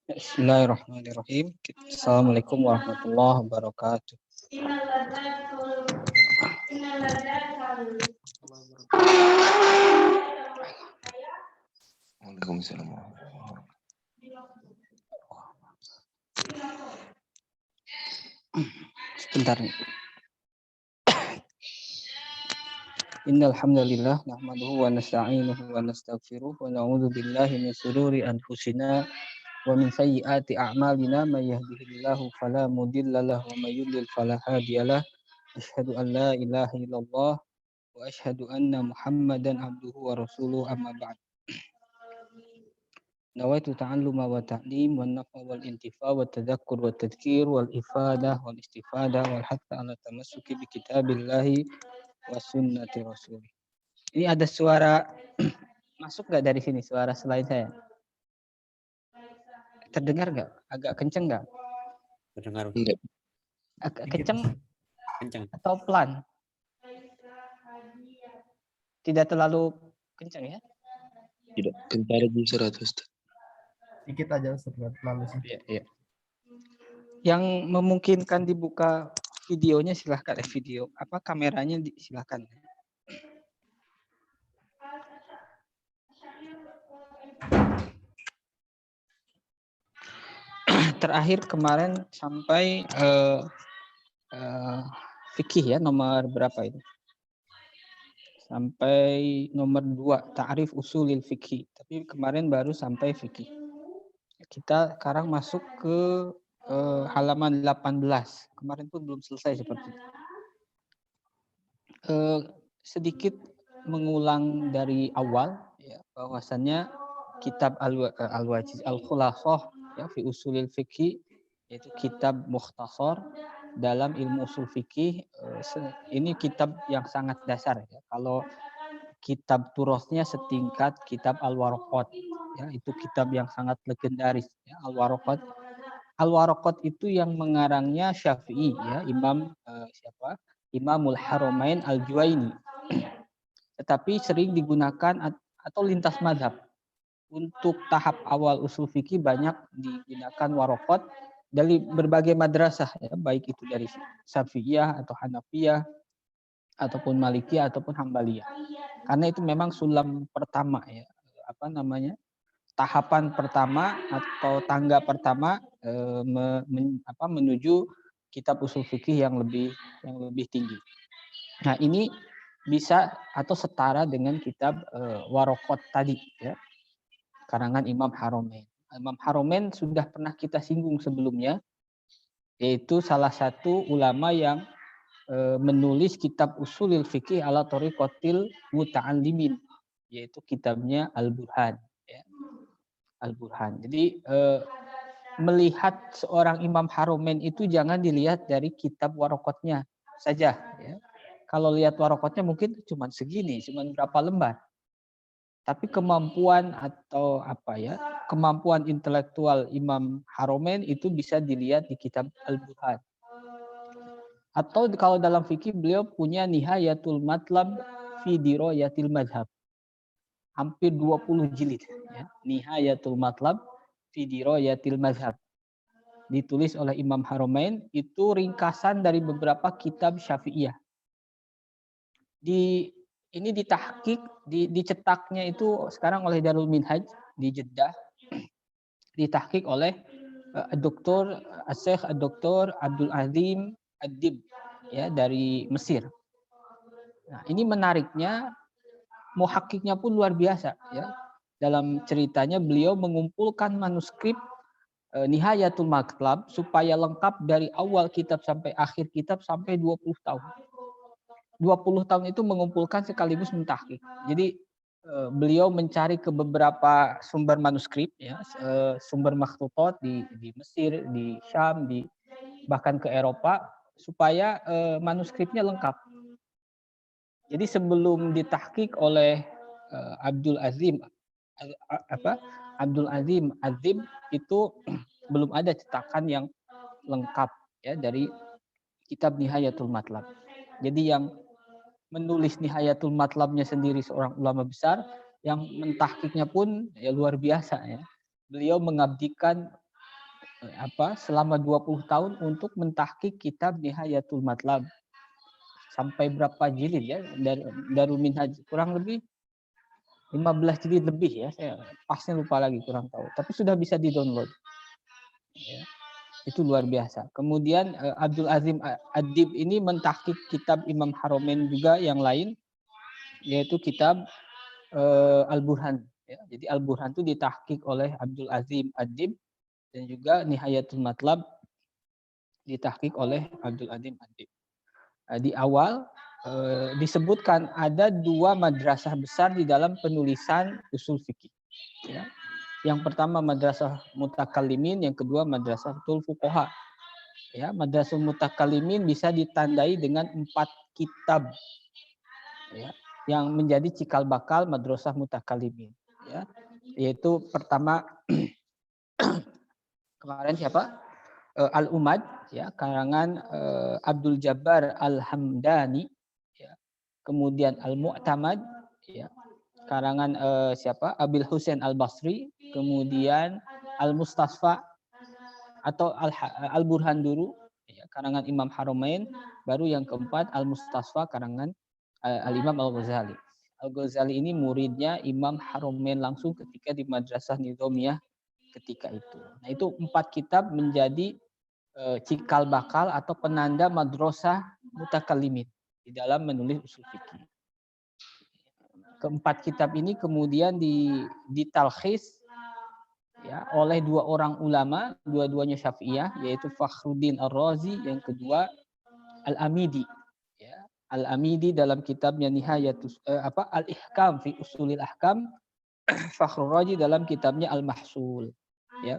Bismillahirrahmanirrahim. Assalamualaikum warahmatullahi wabarakatuh. Waalaikumsalam. Sebentar nih. Innal hamdalillah nahmaduhu wa nasta'inuhu wa nastaghfiruh wa na'udzu billahi min shururi anfusina wa min sayyiati a'malina may yahdihillahu fala mudilla lahu wa may yudlil fala hadiyalah. Asyhadu an la ilaha illallah wa asyhadu anna Muhammadan abduhu wa rasuluh amma ba'd. Nawaitu ta'alluma wa ta'lim wa nafa wal intifa wa tadhakkur wa tadhkir wal ifadah wal istifadah wal hatta ala tamassuki bi kitabillahi wa sunnati rasul. Ini ada suara masuk nggak dari sini, suara selain saya? Terdengar nggak? Agak kenceng nggak? Terdengar. Agak kenceng Kencang. atau pelan? Tidak terlalu kenceng ya? Tidak, kental di 100. Sedikit aja terlalu sih. Iya. Yang memungkinkan dibuka videonya silahkan, video apa kameranya silahkan. Terakhir kemarin sampai fikih ya, nomor berapa itu? Sampai nomor 2, ta'rif usulil fikih. Tapi kemarin baru sampai fikih. Kita sekarang masuk ke halaman 18. Kemarin pun belum selesai seperti itu. Sedikit mengulang dari awal ya, bahwasannya kitab al-wajiz al-khulathah ya fi usulil fikih, yaitu kitab mukhtasar dalam ilmu usul fikih. Ini kitab yang sangat dasar ya. Kalau kitab turosnya setingkat kitab al-waraqat ya, itu kitab yang sangat legendaris ya, al-waraqat. Al-Waraqat itu yang mengarangnya Syafi'i ya, Imam Imamul Haramain Al-Juwaini. Tetapi sering digunakan atau lintas mazhab. Untuk tahap awal usul fikih banyak digunakan waraqat dari berbagai madrasah ya, baik itu dari Syafi'iyah atau Hanafiyah ataupun Malikiyah ataupun Hambaliyah. Karena itu memang sulam pertama ya, tahapan pertama atau tangga pertama menuju kitab usul fikih yang lebih tinggi. Nah, ini bisa atau setara dengan kitab Waraqat tadi ya, karangan Imam Haramain. Imam Haramain sudah pernah kita singgung sebelumnya, yaitu salah satu ulama yang menulis kitab usulil fikih ala thariqatil muta'allimin, yaitu kitabnya Al-Burhan ya. Al-Burhan. Jadi melihat seorang Imam Haramain itu jangan dilihat dari kitab waraqatnya saja ya. Kalau lihat waraqatnya mungkin cuma segini, cuma berapa lembar. Tapi kemampuan atau kemampuan intelektual Imam Haramain itu bisa dilihat di kitab Al-Burhan. Atau kalau dalam fikih beliau punya Nihayatul Matlab fi Dirayatil Madhab. Hampir 20 jilid ya. Nihayatul Matlab fi Dirayatil Madhab. Ditulis oleh Imam Haramain, itu ringkasan dari beberapa kitab Syafi'iyah. Ini ditahqiq, dicetaknya itu sekarang oleh Darul Minhaj di Jeddah. Ditahqiq oleh Dr. Abdul Azim Ad-Dib ya, dari Mesir. Nah, ini menariknya, muhakkiknya pun luar biasa ya. Dalam ceritanya beliau mengumpulkan manuskrip Nihayatul Matlab supaya lengkap dari awal kitab sampai akhir kitab sampai 20 tahun. 20 tahun itu mengumpulkan sekaligus mentahqiq. Jadi beliau mencari ke beberapa sumber manuskrip, ya, sumber makhtutat di Mesir, di Syam, bahkan ke Eropa, supaya manuskripnya lengkap. Jadi sebelum ditahqiq oleh Abdul Azim Azim itu belum ada cetakan yang lengkap, ya, dari kitab Nihayatul Matlab. Jadi yang menulis Nihayatul Matlabnya sendiri seorang ulama besar, yang mentahqiqnya pun ya luar biasa, ya. Beliau mengabdikan selama 20 tahun untuk mentahqiq kitab Nihayatul Matlab. Sampai berapa jilid, ya, Darul Minhaj, kurang lebih 15 jilid lebih, ya, saya pasnya lupa lagi, kurang tahu, tapi sudah bisa di-download, ya. Itu luar biasa. Kemudian Abdul Azim Ad-Dib ini mentahqiq kitab Imam Haramain juga yang lain, yaitu kitab Al-Burhan, ya. Jadi Al-Burhan itu ditahqiq oleh Abdul Azim Ad-Dib, dan juga Nihayatul Matlab ditahqiq oleh Abdul Azim Ad-Dib. Di awal disebutkan ada 2 madrasah besar di dalam penulisan usul fikih, ya. Yang pertama madrasah mutakallimin, yang kedua madrasah fuqaha. Ya, madrasah mutakallimin bisa ditandai dengan 4 kitab, ya, yang menjadi cikal bakal madrasah mutakallimin, ya. Yaitu pertama kemarin siapa? Al-Umad, ya, karangan Abdul Jabbar Al-Hamdani, ya. Kemudian Al-Mu'tamad, ya, karangan siapa? Abil Husain Al-Basri. Kemudian Al-Mustasfa atau Al-Burhan dulu, ya, karangan Imam Haramain. Baru yang keempat Al-Mustasfa karangan Al-Imam Al-Ghazali. Al-Ghazali ini muridnya Imam Haramain langsung ketika di Madrasah Nizamiyah ketika itu. Nah, itu 4 kitab menjadi cikal bakal atau penanda madrasah mutakallimin di dalam menulis usul fikih. Keempat kitab ini kemudian ditalkhis, ya, oleh 2 orang ulama, dua-duanya Syafi'iyah, yaitu Fakhruddin Ar-Razi, yang kedua Al-Amidi, ya. Al-Amidi dalam kitabnya Nihayatus Al-Ihkam fi Usulil Ahkam, Fakhrur Razi dalam kitabnya Al-Mahsul, ya.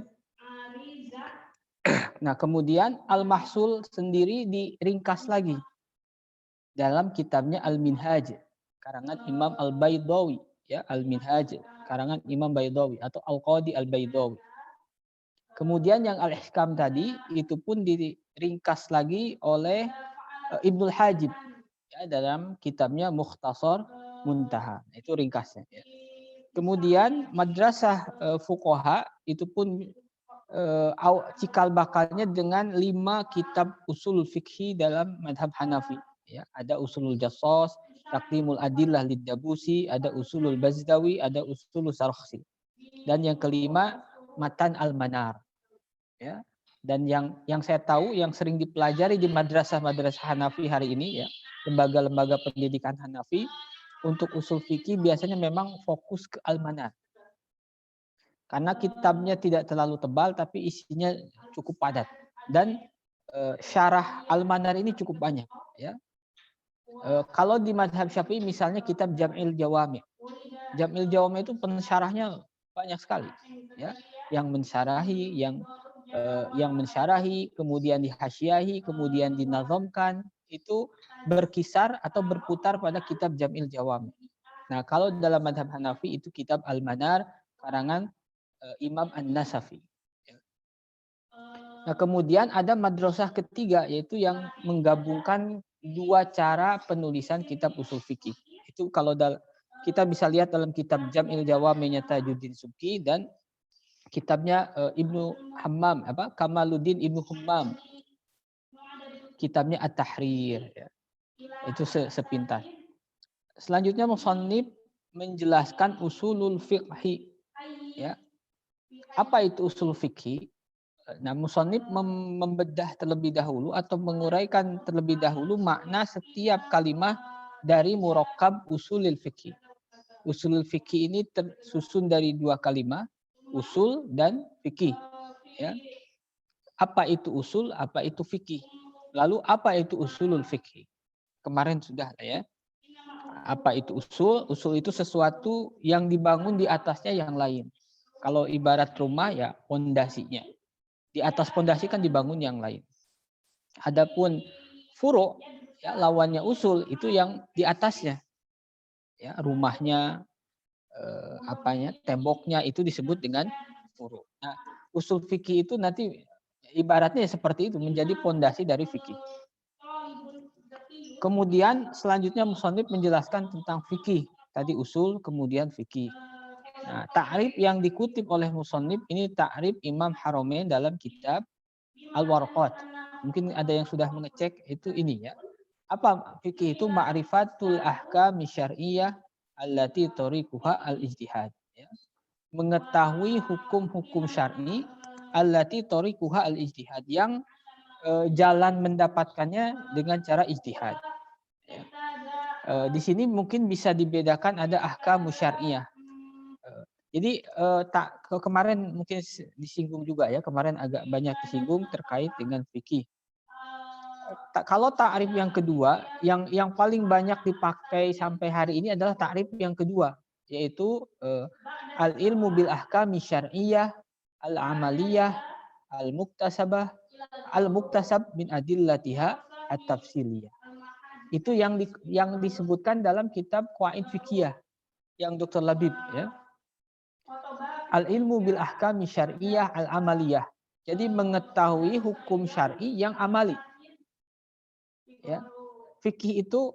Nah, kemudian Al-Mahsul sendiri diringkas lagi dalam kitabnya Al-Minhaj, karangan Imam Al-Baydawi, ya, Al-Minhaj, karangan Imam Baydawi atau Al-Qadi Al-Baydawi. Kemudian yang Al-Ihkam tadi itu pun diringkas lagi oleh Ibnul Hajib, ya, dalam kitabnya Mukhtasar Muntaha. Itu ringkasnya, ya. Kemudian madrasah fuqaha itu pun cikal bakalnya dengan 5 kitab usul fikih dalam madhab Hanafi, ya. Ada Usulul Jassos, Taqdimul Adillah Lid-Dabusi, ada Usulul Bazdawi, ada Usulul Sarakhsi. Dan yang kelima Matan Al-Manar, ya. Dan yang saya tahu yang sering dipelajari di madrasah-madrasah Hanafi hari ini, ya, lembaga-lembaga pendidikan Hanafi, untuk usul fikih biasanya memang fokus ke Al-Manar. Karena kitabnya tidak terlalu tebal tapi isinya cukup padat, dan syarah Al-Manar ini cukup banyak, ya. Kalau di mazhab Syafi'i misalnya kitab Jam'il Jawami. Jam'il Jawami itu pensyarahnya banyak sekali, ya. Yang mensyarahi, kemudian dihasyiahi, kemudian dinazamkan, itu berkisar atau berputar pada kitab Jam'il Jawami. Nah, kalau dalam mazhab Hanafi itu kitab Al-Manar karangan Imam An-Nasafi. Nah, kemudian ada madrasah ketiga, yaitu yang menggabungkan 2 cara penulisan kitab usul fikih. Itu kalau kita bisa lihat dalam kitab Jam'il Jawami Tajuddin Subki dan kitabnya Ibnu Hammam, Kamaluddin Ibnu Hammam. Kitabnya At-Tahrir, ya. Itu sepintas. Selanjutnya musannif menjelaskan usulul fiqhi, ya. Apa itu usul fikih? Nah, musannif membedah terlebih dahulu atau menguraikan terlebih dahulu makna setiap kalimat dari murakkab usulul fikih. Usulul fikih ini tersusun dari 2 kalimat, usul dan fikih, ya. Apa itu usul, apa itu fikih? Lalu apa itu usulul fikih? Kemarin sudah, ya. apa itu usul? Usul itu sesuatu yang dibangun di atasnya yang lain. Kalau ibarat rumah ya pondasinya. Di atas pondasi kan dibangun yang lain. Adapun furu ya lawannya usul itu yang di atasnya. Ya, rumahnya apanya? Temboknya itu disebut dengan furu. Nah, usul fikih itu nanti ibaratnya seperti itu menjadi pondasi dari fikih. Kemudian selanjutnya musannif menjelaskan tentang fikih. Tadi usul, kemudian fikih. Nah, ta'rif yang dikutip oleh musannif ini ta'rif Imam Haramain dalam kitab Al-Warqat. Mungkin ada yang sudah mengecek itu ini ya. Apa fikih itu? Ma'rifatul ahkam syar'iyyah allati tariquha al-ijtihad. Ya. Mengetahui hukum-hukum syar'i allati tariquha al-ijtihad yang jalan mendapatkannya dengan cara ijtihad. Ya. Di sini mungkin bisa dibedakan ada ahkam syar'iyyah. Jadi kemarin mungkin disinggung juga ya, kemarin agak banyak disinggung terkait dengan fikih. Kalau ta'rif yang kedua, yang paling banyak dipakai sampai hari ini adalah ta'rif yang kedua, yaitu al-ilmu bil ahkam syar'iyyah, al-amaliyah, al-muktasabah, al-muktasab min adillatiha at-tafsiliyah. Itu yang disebutkan dalam kitab Qawaid Fiqhiyah yang Dr. Labib ya. Al-ilmu bil ahkam syar'iyyah al-amaliyah. Jadi mengetahui hukum syar'i yang amali. Ya. Fikih itu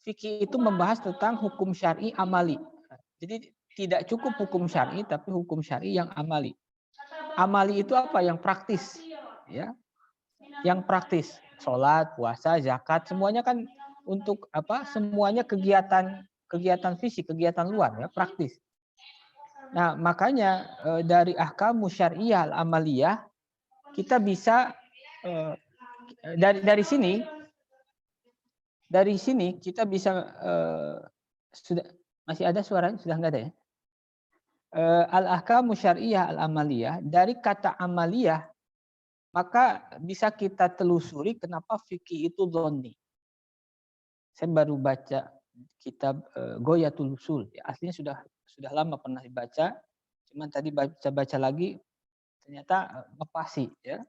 fikih itu membahas tentang hukum syar'i amali. Jadi tidak cukup hukum syar'i tapi hukum syar'i yang amali. Amali itu apa? Yang praktis, ya. Yang praktis, sholat, puasa, zakat, semuanya kan untuk apa? Semuanya kegiatan fisik, kegiatan luar ya, praktis. Nah, makanya dari ahkamu syar'iyyah al-amaliyah kita bisa dari sini kita bisa sudah masih ada suaranya, sudah enggak ada ya? Al-ahkamu syar'iyyah al-amaliyah, dari kata amaliyah maka bisa kita telusuri kenapa fikih itu dhonni. Saya baru baca kitab Ghoyatul Usul. Ya, aslinya sudah lama pernah dibaca, cuman tadi baca lagi ternyata ngepasi ya.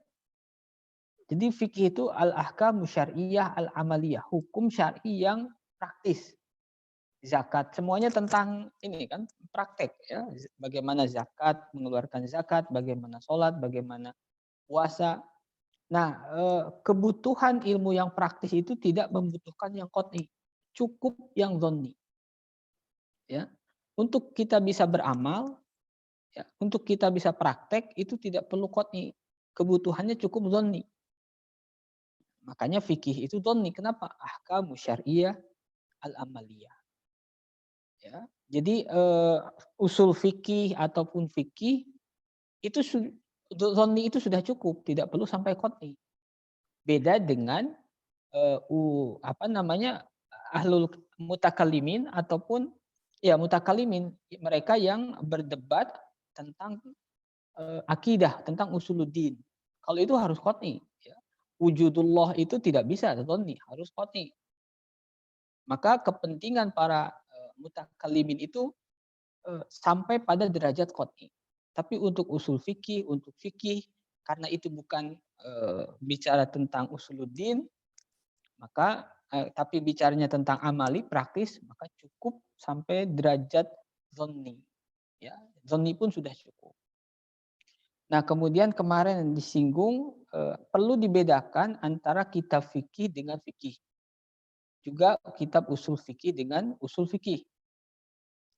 Jadi fikih itu al-ahkamu syar'iyyah al-amaliyah, hukum syar'i yang praktis. Zakat semuanya tentang ini kan praktek ya, bagaimana zakat, mengeluarkan zakat, bagaimana sholat, bagaimana puasa. Nah, kebutuhan ilmu yang praktis itu tidak membutuhkan yang qat'i, cukup yang dhonni. Ya. Untuk kita bisa beramal, ya, untuk kita bisa praktek itu tidak perlu qat'i. Kebutuhannya cukup dhonni. Makanya fikih itu dhonni. Kenapa? Ahkamu syar'iyyah al-amaliyah. Ya. Jadi usul fikih ataupun fikih itu dhonni itu sudah cukup, tidak perlu sampai qat'i. Beda dengan ahlul mutakallimin ataupun ya mutakallimin, mereka yang berdebat tentang akidah, tentang usuluddin. Kalau itu harus qat'i. Ya. Wujudullah itu tidak bisa dhonni, harus qat'i. Maka kepentingan para mutakallimin itu sampai pada derajat qat'i. Tapi untuk usul fikih, untuk fikih, karena itu bukan bicara tentang usuluddin, maka tapi bicaranya tentang amali, praktis, maka cukup sampai derajat dhonni. Ya, dhonni pun sudah cukup. Nah, kemudian kemarin disinggung perlu dibedakan antara kitab fikih dengan fikih. Juga kitab usul fikih dengan usul fikih.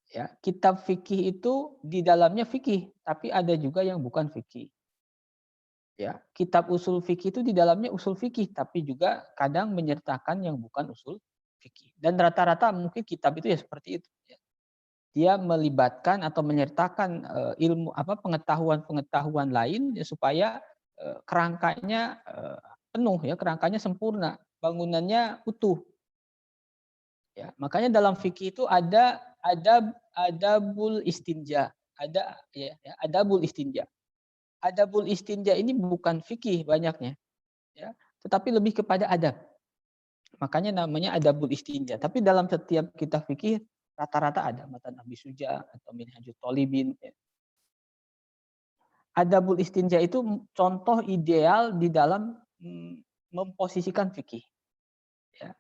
Ya, kitab fikih itu di dalamnya fikih, tapi ada juga yang bukan fikih. Ya, kitab usul fikih itu di dalamnya usul fikih, tapi juga kadang menyertakan yang bukan usul fikih. Dan rata-rata mungkin kitab itu ya seperti itu. Ya. Dia melibatkan atau menyertakan ilmu pengetahuan lain ya, supaya kerangkanya penuh ya, kerangkanya sempurna, bangunannya utuh. Ya, makanya dalam fikih itu ada adabul istinja, ada ya adabul istinja. Adabul istinja ini bukan fikih banyaknya, ya, tetapi lebih kepada adab. Makanya namanya adabul istinja. Tapi dalam setiap kitab fikih rata-rata ada matan Abi Suja atau Minhajul Thalibin. Ya. Adabul istinja itu contoh ideal di dalam memposisikan fikih. Ya.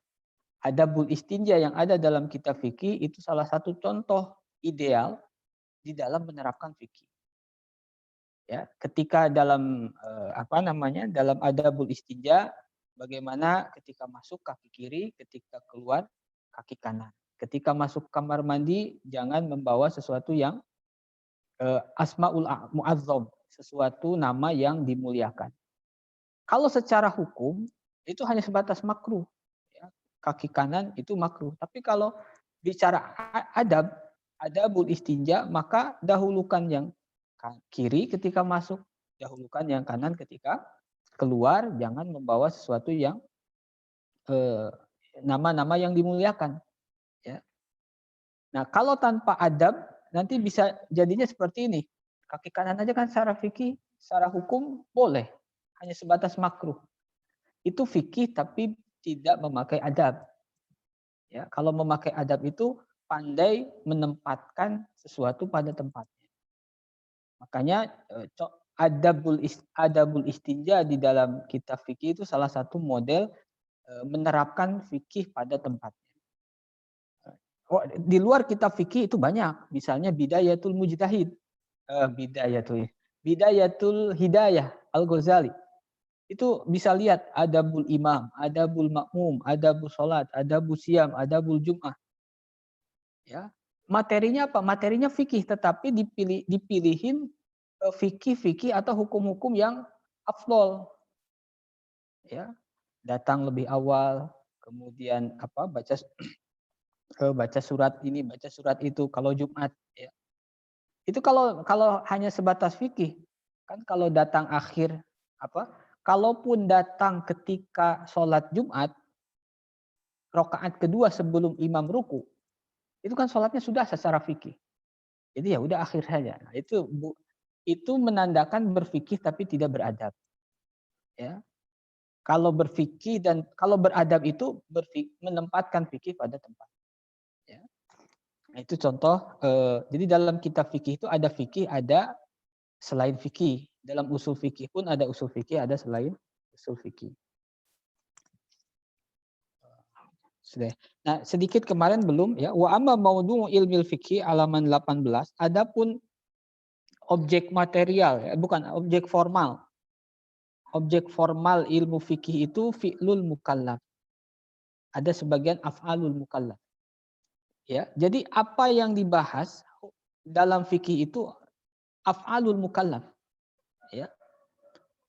Adabul istinja yang ada dalam kitab fikih itu salah satu contoh ideal di dalam menerapkan fikih. Ya, ketika dalam dalam adabul istinja, bagaimana ketika masuk kaki kiri, ketika keluar kaki kanan. Ketika masuk kamar mandi jangan membawa sesuatu yang asmaul muazzam, sesuatu nama yang dimuliakan. Kalau secara hukum itu hanya sebatas makruh, ya. Kaki kanan itu makruh. Tapi kalau bicara adabul istinja, maka dahulukan yang kiri ketika masuk, dahulukan yang kanan ketika keluar, jangan membawa sesuatu yang nama-nama yang dimuliakan. Ya. Nah, kalau tanpa adab, nanti bisa jadinya seperti ini. Kaki kanan aja kan secara fikih, secara hukum boleh, hanya sebatas makruh. Itu fikih tapi tidak memakai adab. Ya, kalau memakai adab itu pandai menempatkan sesuatu pada tempatnya. Makanya adabul istinja di dalam kitab fikih itu salah satu model menerapkan fikih pada tempatnya. Di luar kitab fikih itu banyak, misalnya Bidayatul Mujtahid, Bidayatul Hidayah Al-Ghazali. Itu bisa lihat adabul imam, adabul makmum, adabul salat, adabul siam, adabul jum'ah. Ya. Materinya apa? Materinya fikih, tetapi dipilihin fikih atau hukum-hukum yang afdol. Ya. Datang lebih awal, kemudian baca surat ini, baca surat itu kalau Jumat, ya. Itu kalau hanya sebatas fikih. Kan kalau datang akhir kalaupun datang ketika sholat Jumat, rakaat kedua sebelum imam ruku, itu kan sholatnya sudah secara fikih. Jadi ya udah akhir saja. Nah, itu menandakan berfikih tapi tidak beradab. Ya. Kalau berfikih dan kalau beradab itu menempatkan fikih pada tempat. Ya. Nah, itu contoh. Jadi dalam kitab fikih itu ada fikih, ada selain fikih. Dalam usul fikih pun ada usul fikih, ada selain usul fikih. Sudah. Nah, sedikit kemarin belum ya. Wa amma maudhu ilmil fikih halaman 18. Adapun objek material, ya, bukan objek formal. Objek formal ilmu fikih itu fi'lul mukallaf. Ada sebagian af'alul mukallaf. Ya, jadi apa yang dibahas dalam fikih itu af'alul mukallaf. Ya.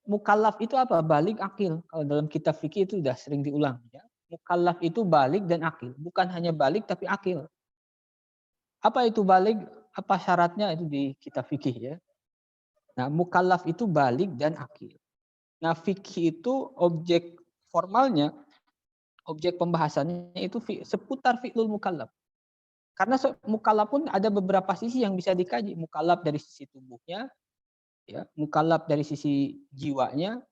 Mukallaf itu apa? Balig, akil. Kalau dalam kitab fikih itu sudah sering diulang. Ya. Mukallaf itu balig dan akil. Bukan hanya balig tapi akil. Apa itu balig? Apa syaratnya? Itu di kitab fikih. Ya. Nah, mukallaf itu balig dan akil. Nah, fikih itu objek formalnya, objek pembahasannya itu seputar fi'lul mukallaf. Karena mukallaf pun ada beberapa sisi yang bisa dikaji. Mukallaf dari sisi tubuhnya, ya, mukallaf dari sisi jiwanya.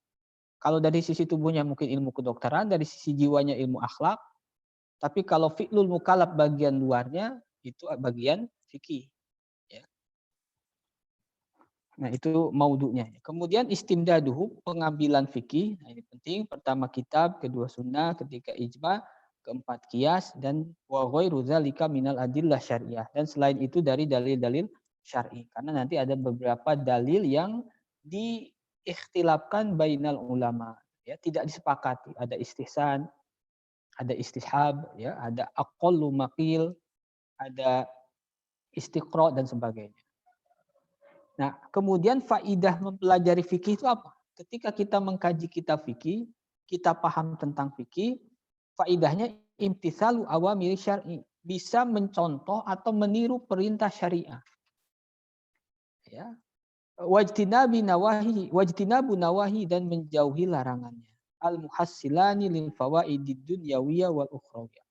Kalau dari sisi tubuhnya mungkin ilmu kedokteran, dari sisi jiwanya ilmu akhlak. Tapi kalau fi'lul mukallaf bagian luarnya itu bagian fikih. Ya. Nah, itu maudunya. Kemudian istimdaduhu, pengambilan fikih. Nah, ini penting. Pertama kitab, kedua sunnah, ketiga ijma, keempat qiyas, dan wa ghairu dzalika minal adillah syariah. Dan selain itu dari dalil-dalil syar'i. Karena nanti ada beberapa dalil yang diikhtilafkan bainal ulama, ya, tidak disepakati. Ada istihsan, ada istishab, ya, ada aqallu maqil, ada istiqra dan sebagainya. Nah, kemudian faidah mempelajari fikih itu apa? Ketika kita mengkaji kitab fikih, kita paham tentang fikih, faidahnya imtitsalu awamir syar'i, bisa mencontoh atau meniru perintah syariah. Ya. Wajtinabu nawahi dan menjauhi larangannya. Al-muhassilani lil fawaidid dunyawiyah wal ukhrawiyah.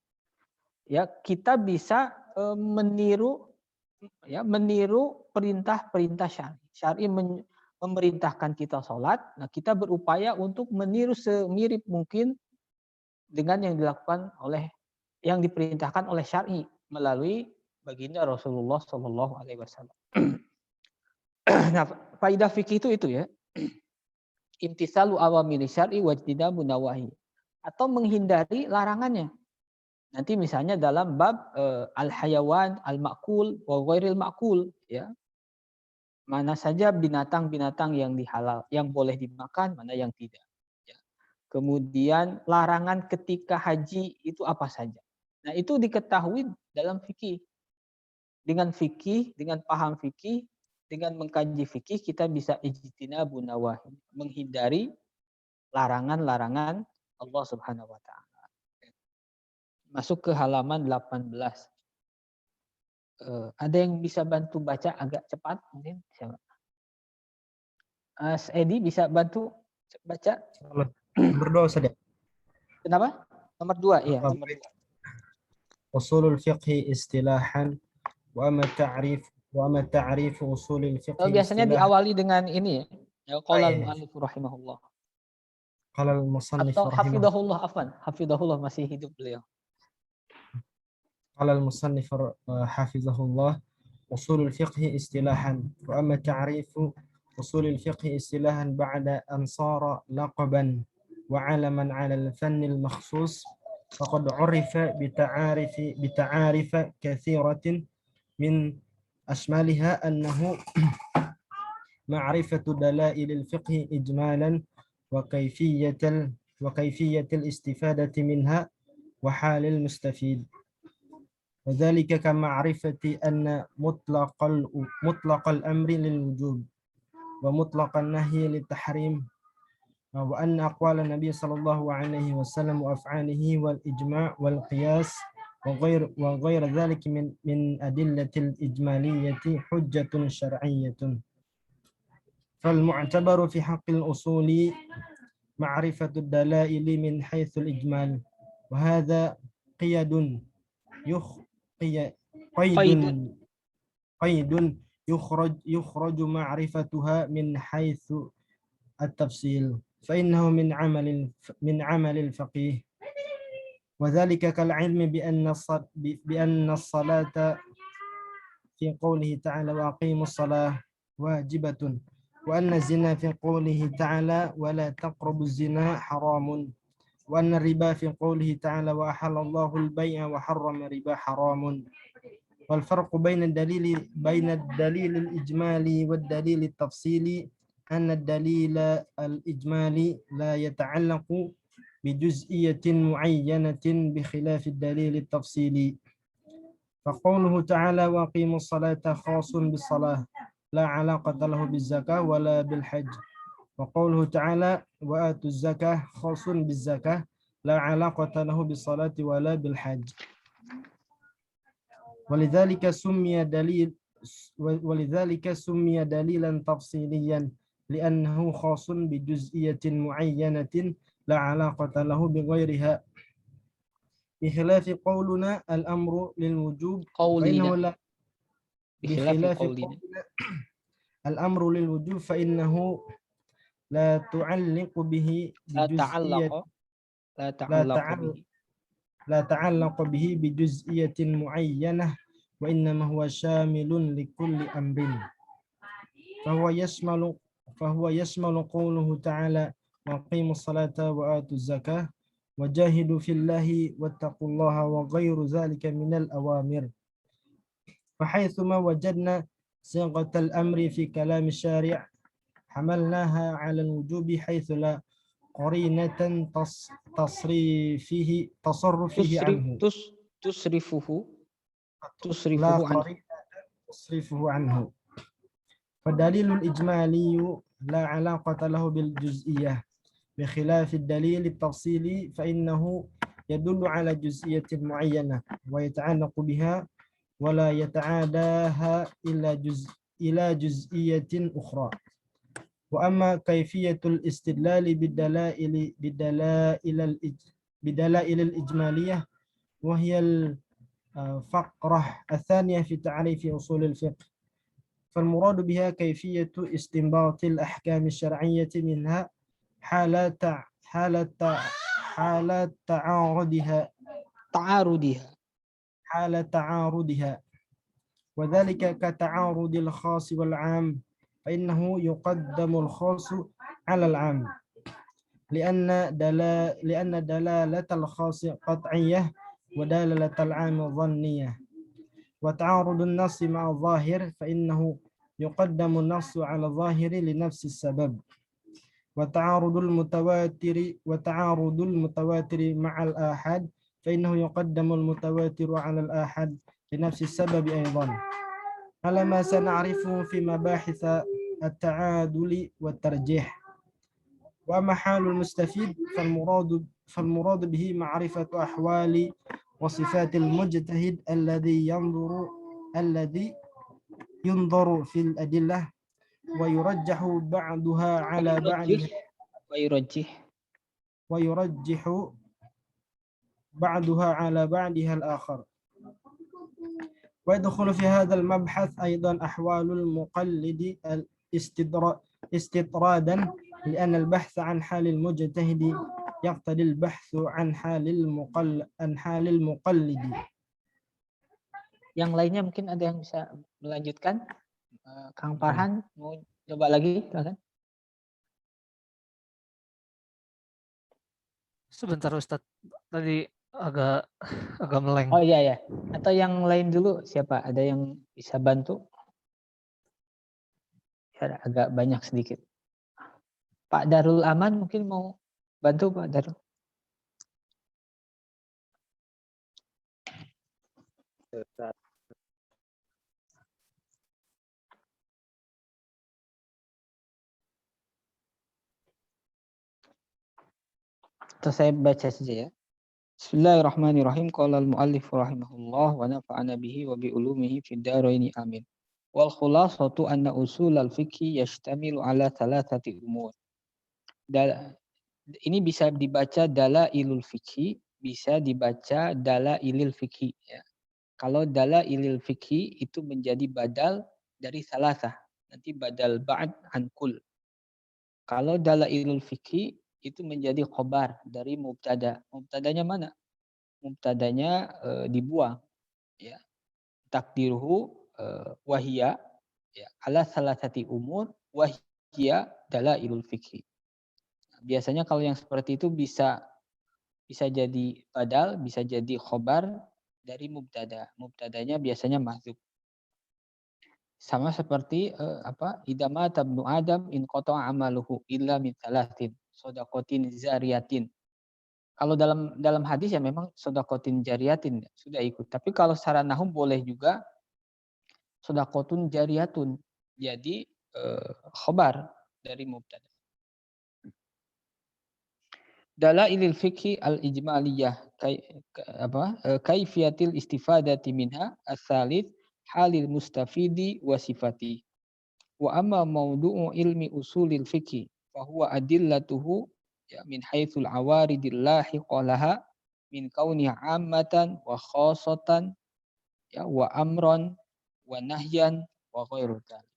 Ya, kita bisa meniru perintah-perintah syar'i. Syar'i memerintahkan kita sholat, nah kita berupaya untuk meniru semirip mungkin dengan yang dilakukan oleh yang diperintahkan oleh syar'i melalui baginda Rasulullah Shallallahu Alaihi Wasallam. Nah, faidah fikih itu ya, imtisalu awamiri syar'i wajtinabu nawahi, atau menghindari larangannya. Nanti misalnya dalam bab al-hayawan, al-ma'kul, wa ghairil ma'kul, ya. Mana saja binatang-binatang yang dihalal, yang boleh dimakan, mana yang tidak. Ya. Kemudian larangan ketika haji itu apa saja. Nah, itu diketahui dalam fikih. Dengan fikih, dengan paham fikih, dengan mengkaji fikih, kita bisa ijtinabun nawahi, menghindari larangan-larangan Allah Subhanahu wa taala. Masuk ke halaman 18. Ada yang bisa bantu baca agak cepat mungkin? Siapa? Edi bisa bantu baca? Nomor 2 saja. Kenapa? Nomor 2, iya. Nomor 2. Usulul fiqhi istilahan wa ma ta'rif usulil fiqhi Biasanya istilahan. diawali dengan ini ya. Qaulal mu'allif rahimahullah. Qala al-musannif Atau rahimahullah. hafidahullah, afwan. Hafidahullah, masih hidup beliau. قال المصنف حفظه الله أصول الفقه اصطلاحا وأما تعريف أصول الفقه اصطلاحا بعد أن صار لقبا وعلما على الفن المخصوص فقد عرف بتعارف كثيرة من أشمالها أنه معرفة دلائل الفقه إجمالا وكيفية الاستفادة منها وحال المستفيد، وذلك كمعرفة أن مطلق الأمر للوجوب ومطلق النهي للتحريم، وأن أقوال النبي صلى الله عليه وسلم وأفعاله والإجماع والقياس وغير ذلك من أدلة الإجمالية حجة شرعية. فالمعتبر في حق الأصول معرفة الدلائل من حيث الإجمال، وهذا قيد يخرج معرفتها من حيث التفصيل، فإنه من عمل الفقيه، وذلك كالعلم بأن الصلاة في قوله تعالى وأقيموا الصلاة واجبة، وأن الزنا في قوله تعالى ولا تقربوا الزنا حرام، وأن الربا في قوله تعالى وأحل الله البيع وحرم الربا حرام. والفرق بين الدليل الإجمالي والدليل التفصيلي أن الدليل الإجمالي لا يتعلق بجزئية معينة بخلاف الدليل التفصيلي. فقوله تعالى وأقيموا الصلاة خاص بالصلاة لا علاقة له بالزكاة ولا بالحج، وقوله تعالى وآتوا الزكاة خاص بالزكاة لا علاقة له بالصلاة ولا بالحج. ولذلك سمي دليلا تفصيليا لأنه خاص بجزئية معينة لا علاقة له بغيرها، بخلاف قولنا الأمر للوجوب فإنه لا بخلاف قولنا الأمر للوجوب فإنه لا تعلق به بجزئية لا تعلق به بجزئية معينة، وإنما هو شامل لكل أمر، فهو يشمل قوله تعالى وأقيموا الصلاة وآتوا الزكاة وجاهدوا في الله واتقوا الله وغير ذلك من الأوامر. فحيثما وجدنا صيغة الأمر في كلام الشارع حملناها على الوجوب حيث لا قرينة تصرفه عنه. فالدليل الإجمالي لا علاقة له بالجزئية بخلاف الدليل التفصيلي فإنه يدل على جزئية معينة ويتعلق بها ولا يتعاداها إلى جزئية أخرى. وأما كيفية الاستدلال بالدلائل الإجمالية وهي الفقرة الثانية في تعريف أصول الفقه، فالمراد بها كيفية استنباط الأحكام الشرعية منها حال تعارضها ta'arudiha. حال تعارضها وذلك كتعارض الخاص والعام فإنه يقدم الخاص على العام لأن دلالة الخاص قطعية ودلالة العام ظنية وتعارض النص مع الظاهر فإنه يقدم النص على الظاهر لنفس السبب وتعارض المتواتر مع الآحاد فإنه يقدم المتواتر على الآحاد لنفس السبب أيضا على ما سنعرفه في مباحث التعادل والترجيح. وأما حال المستفيد فالمراد به معرفة أحوال وصفات المجتهد الذي ينظر في الأدلة ويرجح بعضها على بعضها ويرجح بعضها على بعضها الآخر. ويدخل في هذا المبحث أيضا أحوال المقلد استطرادا لأن البحث عن حال المجتهد يقتضي البحث عن حال المقلد. Yang lainnya mungkin ada yang bisa melanjutkan. Kang Farhan mau coba lagi, silakan. Sebentar Ustadz, tadi agak meleng. Oh iya ya. Atau yang lain dulu siapa? Ada yang bisa bantu? Ya, agak banyak sedikit. Pak Darul Aman mungkin mau bantu Pak Darul. Atau saya baca saja ya. Bismillahirrahmanirrahim. Qala al-muallif rahimahullah wa nafa'ana bihi wa bi ulumihi fid dharaini amin. Wal khulasatu anna usul al-fiqhi yashtamilu ala thalathati umur. Ini bisa dibaca dalailul fiqhi, bisa dibaca dalailil fiqhi ya. Kalau dalailil fiqhi itu menjadi badal dari salasah. Nanti badal ba'd an kul. Kalau dalailul fiqhi itu menjadi khobar dari mubtada. Mubtadanya mana? Mubtadanya dibuang. Ya. Takdiruhu wahia ya, ala salasati umur wahia dalailul fiqhi. Biasanya kalau yang seperti itu bisa jadi badal, bisa jadi khobar dari mubtada. Mubtadanya biasanya mahdzuf. Sama seperti idama tabnu adam in qata'a amaluhu illa min thalathin shadaqatin zariyatin. Kalau dalam hadis ya memang shadaqatin jariyatin sudah ikut. Tapi kalau secara nahwu boleh juga shadaqatun jariyatun. Jadi khobar dari mubtada. Dalailil fiqhi al-ijmaliyah kaifiyatil istifadati minha as-salis halil mustafidi wa sifati. Wa amma mawdu'u ilmi usulil fiqhi fa huwa adillatuhu ya min haitsul awaridil lahiqa laha min kauniha ammatan wa khassatan ya wa amran wa nahyan wa ghairu dzalik.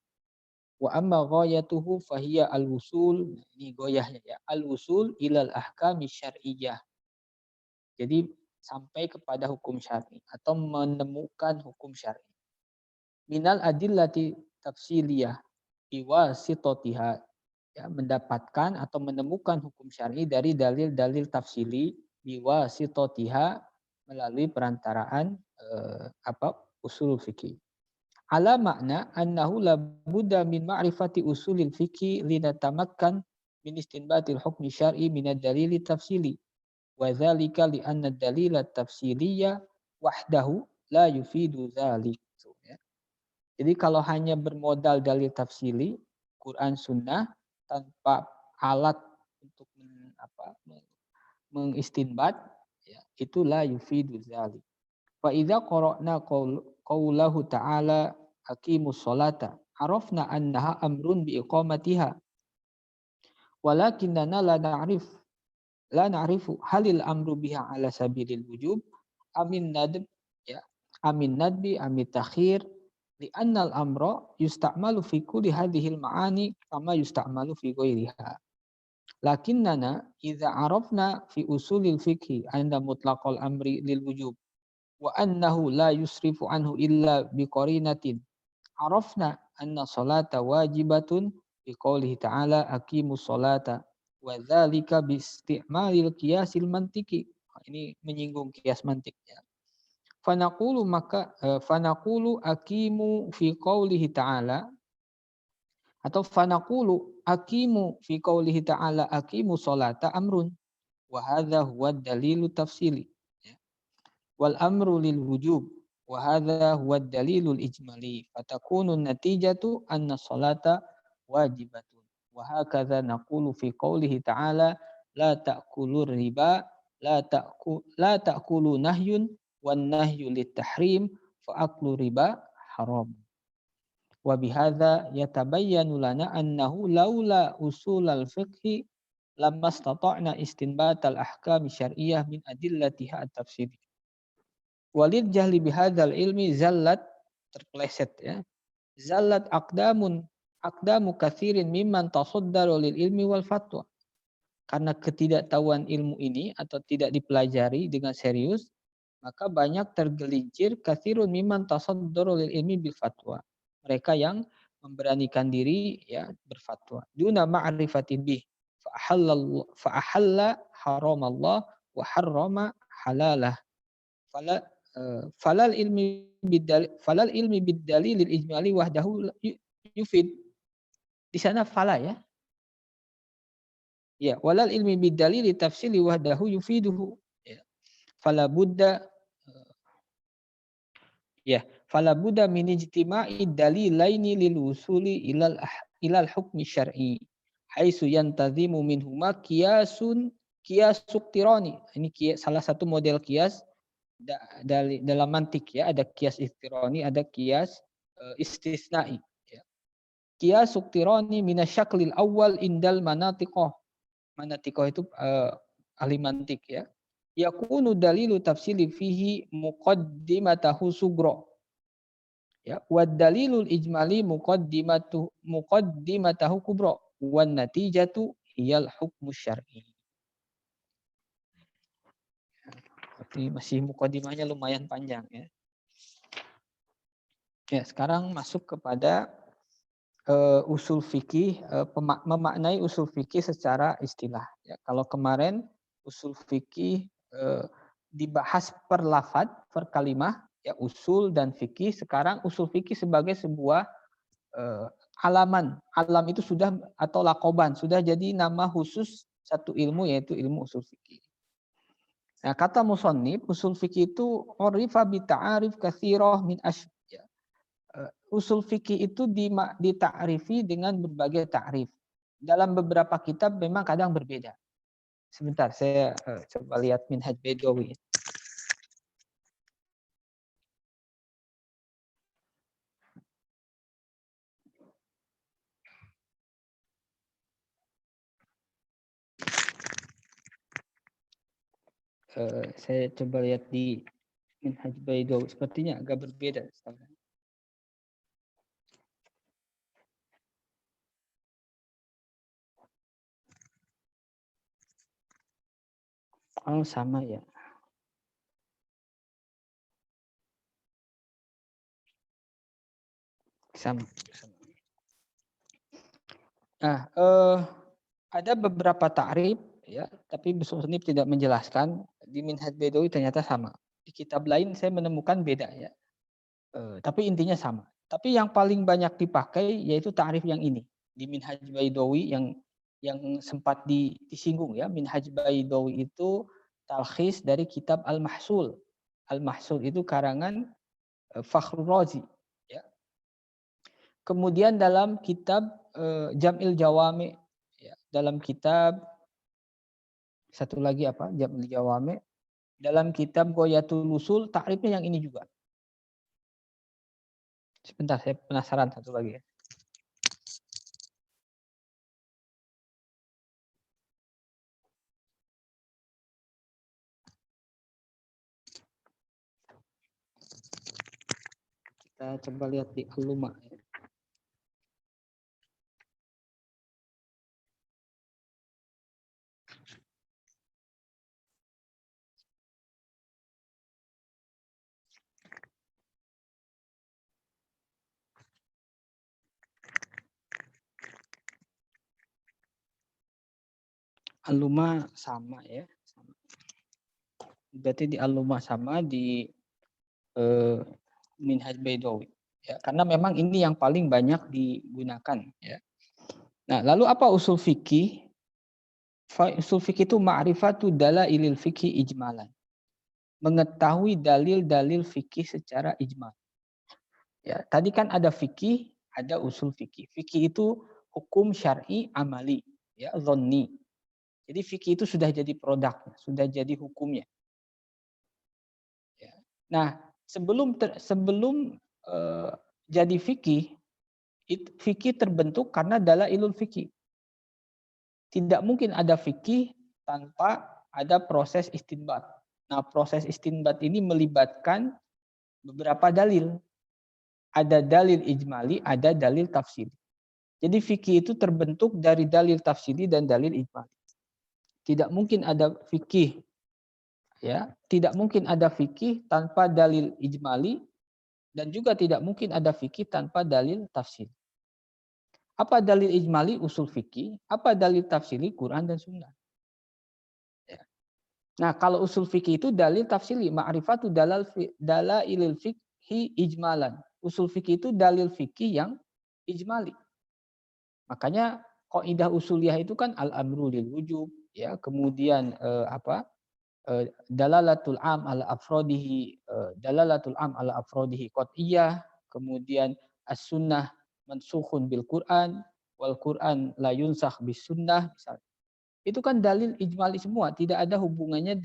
Wa amma ghayatuhu fahiya al-wusul, ini goyahnya ya, al-wusul ilal ahkami syar'iyyah. Jadi sampai kepada hukum syar'i atau menemukan hukum syar'i. Minal adillati tafsiliyah biwasitatiha, ya, mendapatkan atau menemukan hukum syar'i dari dalil-dalil tafsili biwasitatiha melalui perantaraan usul fikih. Ala makna annahu la budda min ma'rifati usulil fikih linatamakkan min istinbatil hukmi syar'i min ad-dalil tafsili wa dzalika li anna ad-dalil tafsiliyya wahdahu la yufidu dzalik. Jadi kalau hanya bermodal dalil tafsili, Quran Sunnah tanpa alat untuk mengistinbat, ya, itu la yufidu dzalik. Fa idza qara'na qaulahu ta'ala aqimus sholata arafna annaha amrun bi iqamatiha. Walakinna la na'rifu halil amru biha ala sabilil wujub amin nadb ya amin nadbi amit takhir li'anna al-amra yusta'malu fi kulli hadhil ma'ani kama yusta'malu fi ghairiha. Lakinnana idza arafna fi usulil fiqhi anna mutlaqal amri lil wujub wa annahu la yusrifu anhu illa biqarinatin arafna anna salata wajibatun biqaulihi ta'ala aqimus salata wa dzalika bi isti'malil qiyasil mantiki. Ini menyinggung kias mantik ya. Fanaqulu fanaqulu aqimu fi qaulihi ta'ala atau fanaqulu aqimu fi qaulihi ta'ala aqimu salata amrun wa hadza huwa dalilu tafsili wal amru lil wujub wa hadza huwa dalilul ijmali fatakunu natijatu anna salata wajibatun wa hakadha naqulu fi qaulihi ta'ala la ta'kulur riba la ta'kulu nahyun wan nahyu lit tahrim fa aklu riba haram wa bihadza yatabayyanu lana annahu laula usulal fiqhi lamma istata'na istinbatal ahkam syar'iyyah min adillatiha at-tafsir. Walid jahli bihadzal ilmi zallat terpleset ya. Zallat aqdamu katsirin mimman tasaddaru lil ilmi wal fatwa. Karena ketidaktahuan ilmu ini atau tidak dipelajari dengan serius, maka banyak tergelincir katsirun mimman tasaddaru lil ilmi bil fatwa. Mereka yang memberanikan diri ya berfatwa. Duna ma'rifatin bih fa ahalla haramallah wa harrama halalah. Falal ilmi biddalil ijmali wahdahu yufid. Di sana fala ya. Ya, walal ilmi biddalil tafsili wahdahu yufiduhu. Ya. Fala budda min ijtima'i dalilaini lil wusuli ilal hukmi syar'i. Haitsu yantazimu minhuma qiyasuk tirani. Ini salah satu model qiyas dalam mantik ya, ada qiyas istironi, ada qiyas istisnai ya. Qiyas uktironi minasyaklil awal indal manatiqoh. Manatiqoh itu ahli mantik ya. Yakunu dalilu tafsili fihi muqaddimatahu sugro. Ya, wad dalilul ijmali muqaddimatahu kubro. Wan natijatu hiyal hukmu syar'i. Ini masih mukadimahnya lumayan panjang ya. Ya, sekarang masuk kepada usul fikih, memaknai usul fikih secara istilah. Ya, kalau kemarin usul fikih dibahas per lafad, per kalimah, ya usul dan fikih. Sekarang usul fikih sebagai sebuah alaman. Alam itu sudah atau lakoban sudah jadi nama khusus satu ilmu yaitu ilmu usul fikih. Nah, kata musannif, usul fikih itu urifa bi ta'arif katsirah min asya. Usul fikih itu dita'rifi dengan berbagai ta'rif. Dalam beberapa kitab memang kadang berbeda. Sebentar, saya coba lihat Minhaj Baidawi. Saya coba lihat di Minhaj Baidawi, sepertinya agak berbeda. Oh, sama ya. Sama. Nah, ada beberapa ta'rif ya, tapi musannif tidak menjelaskan. Di Minhaj Baidawi ternyata sama. Di kitab lain saya menemukan beda ya. Tapi intinya sama. Tapi yang paling banyak dipakai yaitu ta'rif yang ini di Minhaj Baidawi yang sempat disinggung ya. Minhaj Baidawi itu talkhis dari kitab Al-Mahsul. Al-Mahsul itu karangan Fakhrur Razi ya. Kemudian dalam kitab Jam'il Jawami ya, dalam kitab satu lagi apa? Jam'il Jawami. Dalam kitab Ghayatul Usul ta'rifnya yang ini juga. Sebentar, saya penasaran satu lagi ya. Kita coba lihat di Al-Luma ya. Al-Lumah sama ya. Berarti di Al-Lumah sama di Minhaj Baidawi. Ya, karena memang ini yang paling banyak digunakan. Ya. Nah, lalu apa usul fikih? Usul fikih itu ma'rifatu dalailil fikih ijmalan. Mengetahui dalil-dalil fikih secara ijmal. Ya, tadi kan ada fikih, ada usul fikih. Fikih itu hukum syar'i amali, ya, dhonni. Jadi fikih itu sudah jadi produknya, sudah jadi hukumnya. Ya. Nah, sebelum jadi fikih, fikih terbentuk karena dalailul fikih. Tidak mungkin ada fikih tanpa ada proses istinbat. Nah, proses istinbat ini melibatkan beberapa dalil. Ada dalil ijmali, ada dalil tafsiri. Jadi fikih itu terbentuk dari dalil tafsiri dan dalil ijmali. Tidak mungkin ada fikih, ya, tidak mungkin ada fikih tanpa dalil ijmali dan juga tidak mungkin ada fikih tanpa dalil tafsiri. Apa dalil ijmali? Usul fikih. Apa dalil tafsiri? Quran dan Sunnah. Ya. Nah, kalau usul fikih itu dalil tafsiri, ma'rifatu dalailil fikhi ijmalan. Usul fikih itu dalil fikih yang ijmali. Makanya kaidah usuliyah itu kan al-amru lil wujub, ya, kemudian dalalatul am ala afrodihi qat'iyah, kemudian as-sunnah mansukhun bil Quran wal Quran la yunsakh bis sunnah misalnya. Itu kan dalil ijmali semua, tidak ada hubungannya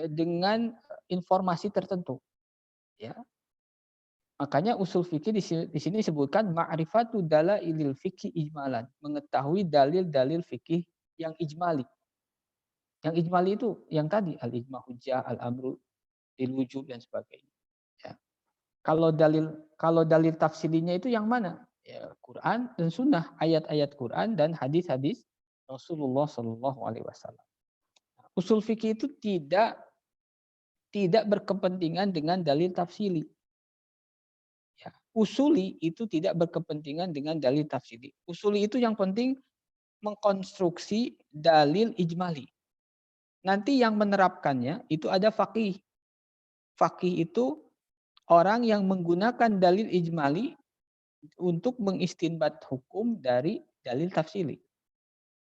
dengan informasi tertentu, ya. Makanya usul fikih di sini disebutkan ma'rifatu dalailil fikih ijmalan, mengetahui dalil-dalil fikih yang ijmali. Yang ijmali itu yang tadi al-ijma hujjah, al-amru lil wujub dan sebagainya. Ya. Kalau dalil tafsirinya itu yang mana? Ya, Quran dan Sunnah, ayat-ayat Quran dan hadis-hadis Rasulullah Shallallahu Alaihi Wasallam. Usul fikih itu tidak berkepentingan dengan dalil tafsiri. Ya. Usuli itu tidak berkepentingan dengan dalil tafsiri. Usuli itu yang penting mengkonstruksi dalil ijmali. Nanti yang menerapkannya itu ada faqih. Faqih itu orang yang menggunakan dalil ijmali untuk mengistinbat hukum dari dalil tafsiri.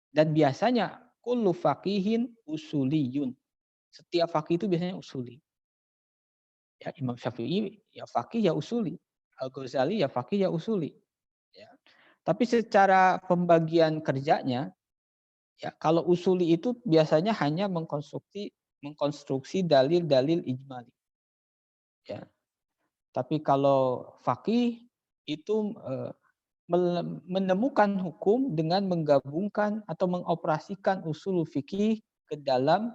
Dan biasanya kullu faqihin usuliyun. Setiap faqih itu biasanya usuli. Ya, Imam Syafi'i ya faqih ya usuli. Al-Ghazali ya faqih ya usuli. Ya. Tapi secara pembagian kerjanya, ya, kalau usuli itu biasanya hanya mengkonstruksi dalil-dalil ijmali. Ya. Tapi kalau faqih itu menemukan hukum dengan menggabungkan atau mengoperasikan usul fikih ke dalam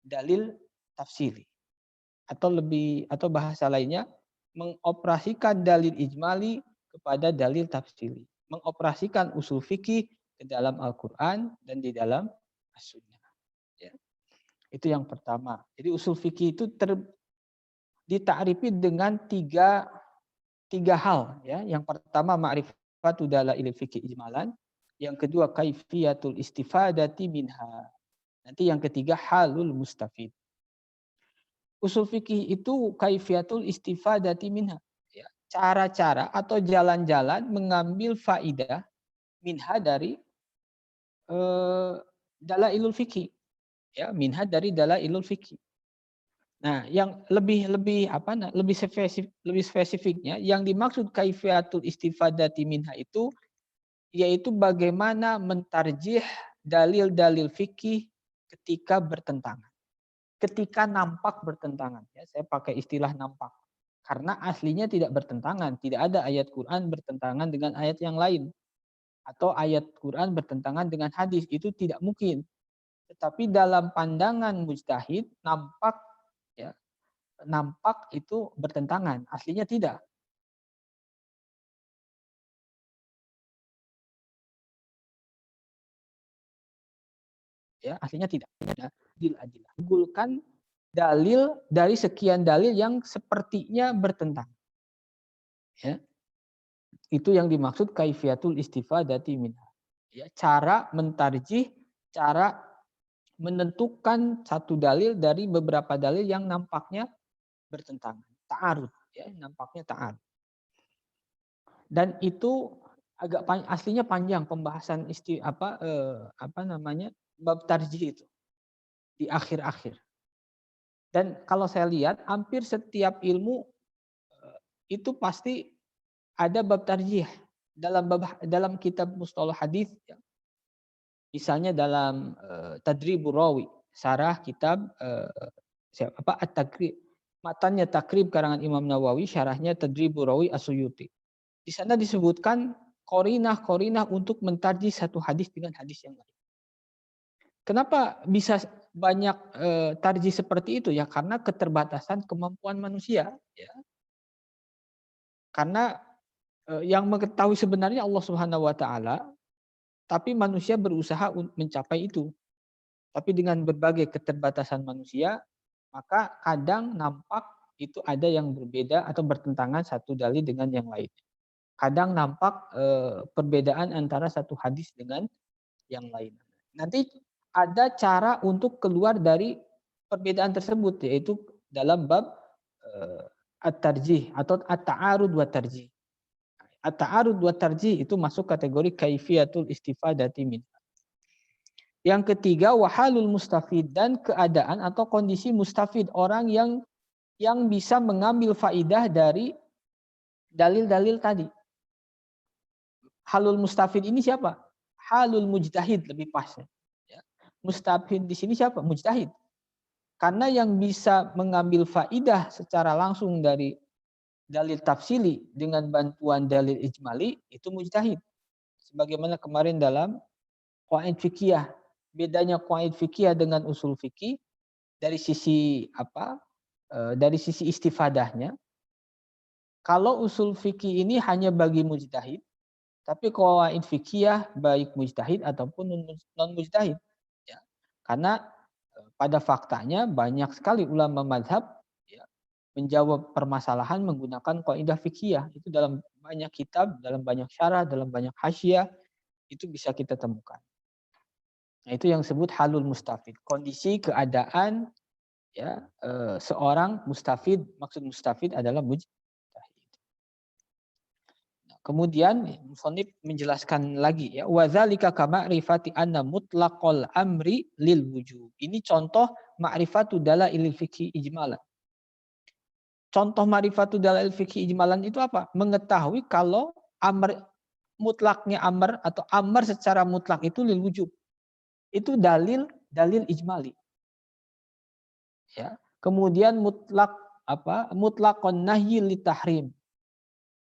dalil tafsiri. Atau bahasa lainnya mengoperasikan dalil ijmali kepada dalil tafsiri. Mengoperasikan usul fikih ke dalam Al-Quran dan di dalam As-Sunnah. Ya. Itu yang pertama. Jadi usul fikih itu dita'rifi dengan tiga hal. Ya. Yang pertama ma'rifatu dalail fikih ijmalan. Yang kedua kaifiyatul istifadati minha. Nanti yang ketiga halul mustafid. Usul fikih itu kaifiyatul istifadati minha. Ya. Cara-cara atau jalan-jalan mengambil faidah minha dari dalailul fikih, ya, minha dari dalailul fikih. Nah, yang lebih spesifiknya yang dimaksud kaifiyatul istifadati minha itu yaitu bagaimana mentarjih dalil-dalil fikih ketika bertentangan. Ketika nampak bertentangan, ya, saya pakai istilah nampak. Karena aslinya tidak bertentangan, tidak ada ayat Quran bertentangan dengan ayat yang lain. Atau ayat Quran bertentangan dengan hadis, itu tidak mungkin. Tetapi dalam pandangan mujtahid nampak itu bertentangan, aslinya tidak. Ya, aslinya tidak. Gulkan dalil dari sekian dalil yang sepertinya bertentangan. Ya. Itu yang dimaksud kaifiyatul istifadati minha. Ya, cara mentarjih cara menentukan satu dalil dari beberapa dalil yang nampaknya bertentangan, ta'arud, ya, nampaknya ta'arud. Dan itu aslinya panjang pembahasan bab tarjih itu di akhir-akhir. Dan kalau saya lihat hampir setiap ilmu itu pasti ada bab tarjih dalam kitab mustalah hadis, ya. Misalnya dalam Tadribur Rawi, syarah kitab At-Takrib, matanya Takrib karangan Imam Nawawi, syarahnya Tadribur Rawi As-Suyuti. Di sana disebutkan korinah untuk mentarjih satu hadis dengan hadis yang lain. Kenapa bisa banyak tarjih seperti itu? Ya karena keterbatasan kemampuan manusia. Ya. Karena yang mengetahui sebenarnya Allah Subhanahu Wa Taala, tapi manusia berusaha mencapai itu. Tapi dengan berbagai keterbatasan manusia, maka kadang nampak itu ada yang berbeda atau bertentangan satu dalil dengan yang lain. Kadang nampak perbedaan antara satu hadis dengan yang lain. Nanti ada cara untuk keluar dari perbedaan tersebut, yaitu dalam bab at-tarjih atau at-ta'arud wa tarjih. At-ta'arud wa tarjih itu masuk kategori kaifiyatul istifadati min. Yang ketiga, wahalul mustafid, dan keadaan atau kondisi mustafid, orang yang bisa mengambil faidah dari dalil-dalil tadi. Halul mustafid ini siapa? Halul mujtahid lebih pasnya. Ya. Mustafid di sini siapa? Mujtahid. Karena yang bisa mengambil faidah secara langsung dari dalil tafsili dengan bantuan dalil ijmali itu mujtahid. Sebagaimana kemarin dalam qawaid fikih. Bedanya qawaid fikih dengan usul fikih dari sisi apa? Dari sisi istifadahnya. Kalau usul fikih ini hanya bagi mujtahid, tapi qawaid fikih baik mujtahid ataupun non mujtahid. Ya. Karena pada faktanya banyak sekali ulama mazhab ya, menjawab permasalahan menggunakan kaidah fikih. Itu dalam banyak kitab, dalam banyak syarah, dalam banyak hasyiah itu bisa kita temukan. Nah, itu yang disebut halul mustafid, kondisi keadaan ya seorang mustafid. Maksud mustafid adalah mujtahid. Nah, kemudian musannif menjelaskan lagi ya, wadzalika kama rifati anna mutlaqal amri lil wujub. Ini contoh ma'rifatu dalailil fiqhi ijmalan. Contoh ma'rifatu dalail fiqhi ijmalan itu apa? Mengetahui kalau amr mutlaknya amr atau amr secara mutlak itu lil wujub. Itu dalil ijmali. Ya. Kemudian mutlaqon nahyi li tahrim.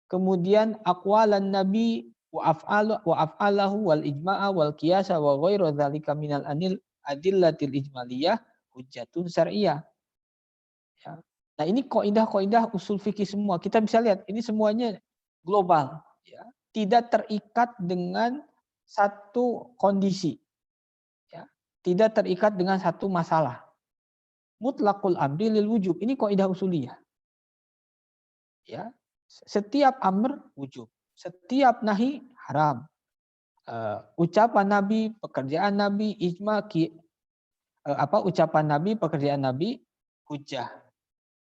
Kemudian aqwalan nabi wa af'alahu wal ijma'a wal qiyasa wa ghairu dzalika minal adillatil ijmaliyah hujjatun syar'iyyah. Ya. Nah, ini kaidah-kaidah usul fikih semua. Kita bisa lihat ini semuanya global, ya. Tidak terikat dengan satu kondisi. Tidak terikat dengan satu masalah. Mutlaqul amri lil wujub. Ini kaidah usuliyah. Ya. Setiap amr wujub. Setiap nahi haram. Ucapan Nabi, pekerjaan Nabi, ijma ucapan Nabi, pekerjaan Nabi hujjah.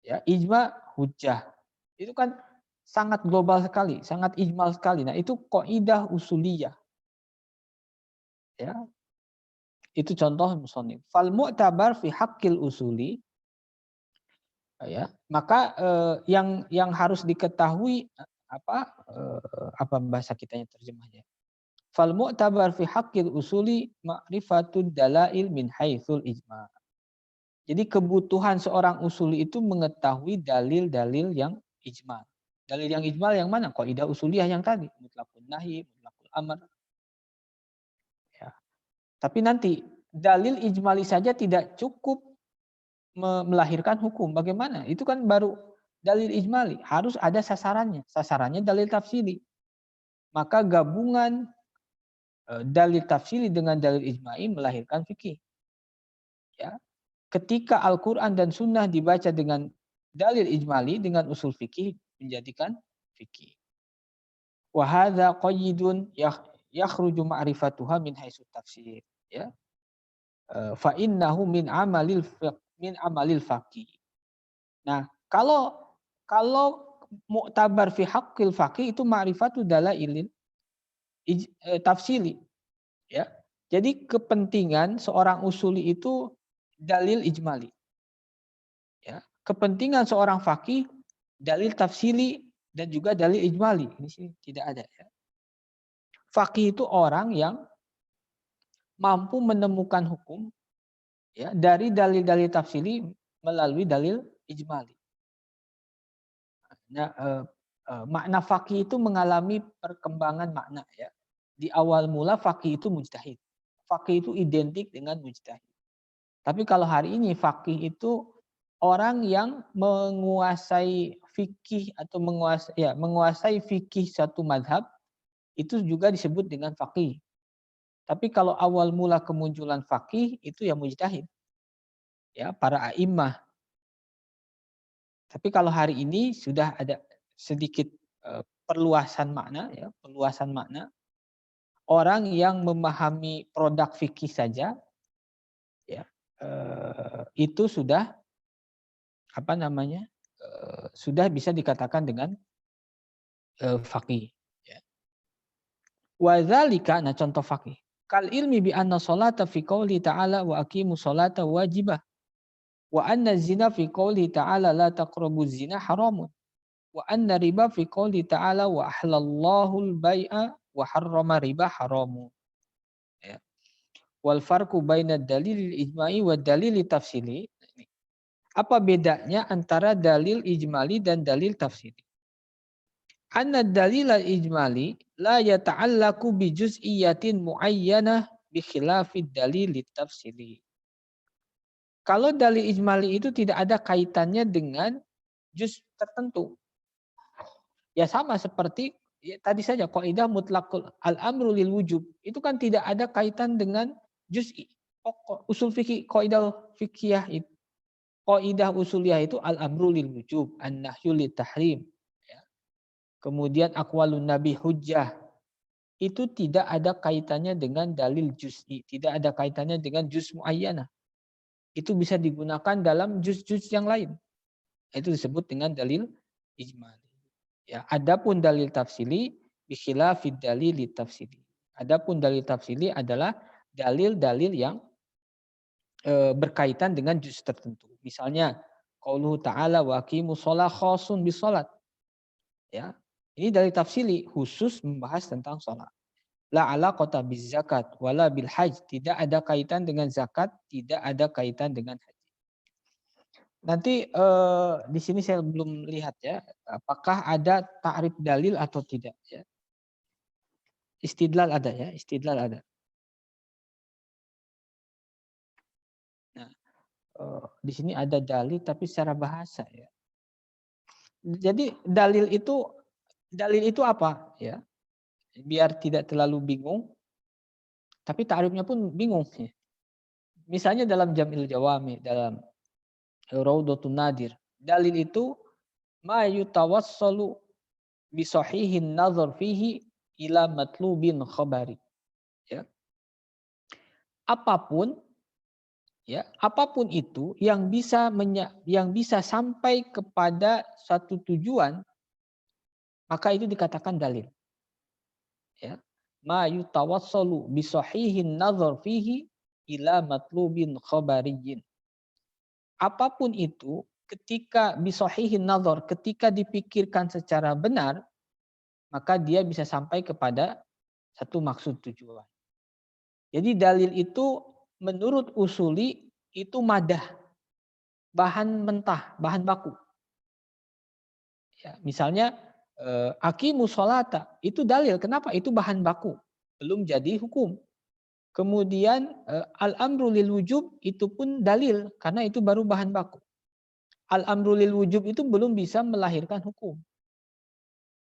Ya, ijma hujjah. Itu kan sangat global sekali, sangat ijmal sekali. Nah, itu kaidah usuliyah. Ya. Itu contoh musannif. Fal mu'tabar fi haqqil usuli, ya, maka yang harus diketahui apa bahasa kitanya terjemahnya. Fal mu'tabar fi haqqil usuli ma'rifatud dalail min haitsul ijma. Jadi kebutuhan seorang usuli itu mengetahui dalil-dalil yang ijmal. Dalil yang ijmal yang mana? Kaidah usuliyah yang tadi, mutlaqun nahi, mutlaqul amr. Tapi nanti dalil ijmali saja tidak cukup melahirkan hukum. Bagaimana? Itu kan baru dalil ijmali. Harus ada sasarannya. Sasarannya dalil tafsili. Maka gabungan dalil tafsili dengan dalil ijmai melahirkan fikih. Ya. Ketika Al-Quran dan Sunnah dibaca dengan dalil ijmali dengan usul fikih menjadikan fikih. Wa hadza qayyidun yakhruju ma'rifatuha min haitsu tafsir, ya. fa innahu min amalil faqih. Nah, kalau mu'tabar fi haqqil faqih itu ma'rifatu dalailil tafsili, ya. Jadi kepentingan seorang usuli itu dalil ijmali. Ya, kepentingan seorang faqih dalil tafsili dan juga dalil ijmali. Ini sini tidak ada, ya. Faqih itu orang yang mampu menemukan hukum, ya, dari dalil-dalil tafsili melalui dalil ijmali. Nah, makna faqih itu mengalami perkembangan makna, ya. Di awal mula faqih itu mujtahid. Faqih itu identik dengan mujtahid. Tapi kalau hari ini faqih itu orang yang menguasai fikih atau menguasai fikih satu madhab, itu juga disebut dengan faqih. Tapi kalau awal mula kemunculan faqih itu ya mujtahid, ya, para a'immah. Tapi kalau hari ini sudah ada sedikit perluasan makna, ya, perluasan makna. Orang yang memahami produk fikih saja, ya, itu sudah sudah bisa dikatakan dengan faqih. Ya. Wa dzalika, nah contoh faqih. Kal ilmi bi anna sholata fi qouli ta'ala wa aqimu sholata wajibah. Wa anna zina fi qouli ta'ala la taqrabu zina haramun. Wa anna riba fi qouli ta'ala wa ahlallahu al-bai'a wa harrama riba haramun. Ya. Wal farqu baina dalil ijma'i wa dalil tafsili. Apa bedanya antara dalil ijmali dan dalil tafsili? Anna dalil ijmali la yata'allaku bi juz'iyatin muayyanah bi khilafid dalil tafsili. Kalau dalil ijmali itu tidak ada kaitannya dengan juz tertentu. Ya sama seperti ya, tadi saja kaidah mutlaqul al-amru lil wujub. Itu kan tidak ada kaitan dengan juz'i. Usul fikih, kaidah fikih itu. Kaidah usuliyah itu al-amru lil wujub, an-nahyu lit tahrim. Ya. Kemudian aqwalun nabi hujjah. Itu tidak ada kaitannya dengan dalil juz'i, tidak ada kaitannya dengan juz muayyanah. Itu bisa digunakan dalam juz-juz yang lain. Itu disebut dengan dalil ijmali. Ya, adapun dalil tafsili bi khilafid dalil tafsili. Adapun dalil tafsili adalah dalil-dalil yang berkaitan dengan juz tertentu. Misalnya qauluhu ta'ala wa aqimus shalah khasun bis salat. Ya. Ini dalil tafsili khusus membahas tentang salat. La alaqata biz zakat wala bil hajj, tidak ada kaitan dengan zakat, tidak ada kaitan dengan haji. Nanti di sini saya belum lihat, ya, apakah ada ta'rif dalil atau tidak, ya. Istidlal ada, ya, istidlal ada. Nah, di sini ada dalil tapi secara bahasa, ya. Jadi dalil itu apa, ya? Biar tidak terlalu bingung, tapi ta'rifnya pun bingung, ya. Misalnya dalam Jam'il Jawami, dalam Raudhatun Nadir, dalil itu ma yutawassalu bi sahihin nazar fihi ila matlubin khabari. Ya. Apapun itu yang bisa sampai kepada satu tujuan, maka itu dikatakan dalil. Ya. Ma yutawassalu bi sahihin nazar fihi ila matlubin khabariyin. Apapun itu, ketika bisahihin nazar, ketika dipikirkan secara benar, maka dia bisa sampai kepada satu maksud tujuan. Jadi dalil itu menurut usuli itu madah, bahan mentah, bahan baku. Ya, misalnya aqimus sholata, itu dalil. Kenapa? Itu bahan baku, belum jadi hukum. Kemudian al-amru lil wujub itu pun dalil karena itu baru bahan baku. Al-amru lil wujub itu belum bisa melahirkan hukum.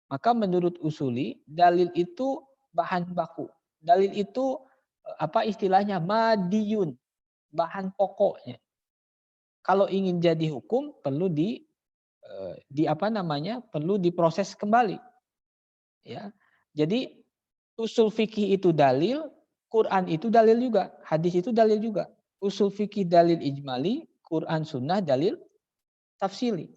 Maka menurut usuli dalil itu bahan baku. Dalil itu apa istilahnya? Madiyun, bahan pokoknya. Kalau ingin jadi hukum perlu perlu diproses kembali. Ya. Jadi usul fikih itu dalil, Quran itu dalil juga, hadis itu dalil juga. usul fikih dalil ijmali, Quran sunnah dalil tafsili.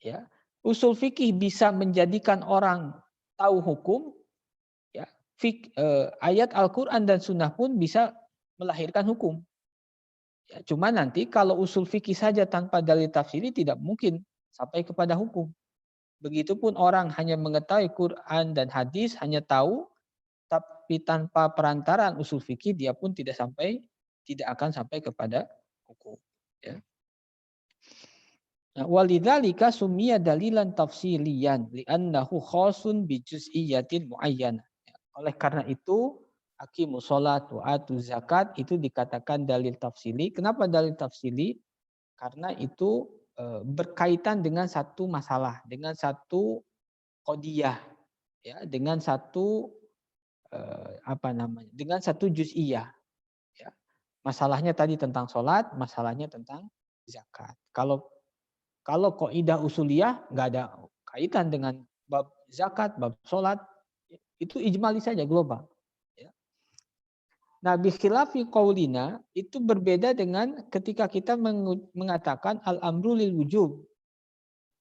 Ya. Usul fikih bisa menjadikan orang tahu hukum, ya. Ayat Al-Quran dan sunnah pun bisa melahirkan hukum. Ya, cuma nanti kalau usul fikih saja tanpa dalil tafsiri tidak mungkin sampai kepada hukum. Begitupun orang hanya mengetahui Quran dan hadis, hanya tahu, tapi tanpa perantaraan usul fikih dia pun tidak akan sampai kepada hukum. Ya. Nah, walidzalika summiya dalilan tafsiliyan li'annahu khasun bi juz'iyyatin muayyanah. Oleh karena itu aqimus shalat wa atuz zakat itu dikatakan dalil tafsili. Kenapa dalil tafsili? Karena itu berkaitan dengan satu masalah, dengan satu qadiyah, ya, dengan satu dengan satu juz'iyah. Ya. Masalahnya tadi tentang sholat, masalahnya tentang zakat. Kalau kaidah usuliyah nggak ada kaitan dengan bab zakat, bab sholat, itu ijmali saja global. Ya. Nah, bikhilafi qaulina itu berbeda dengan ketika kita mengatakan al-amru lil wujub.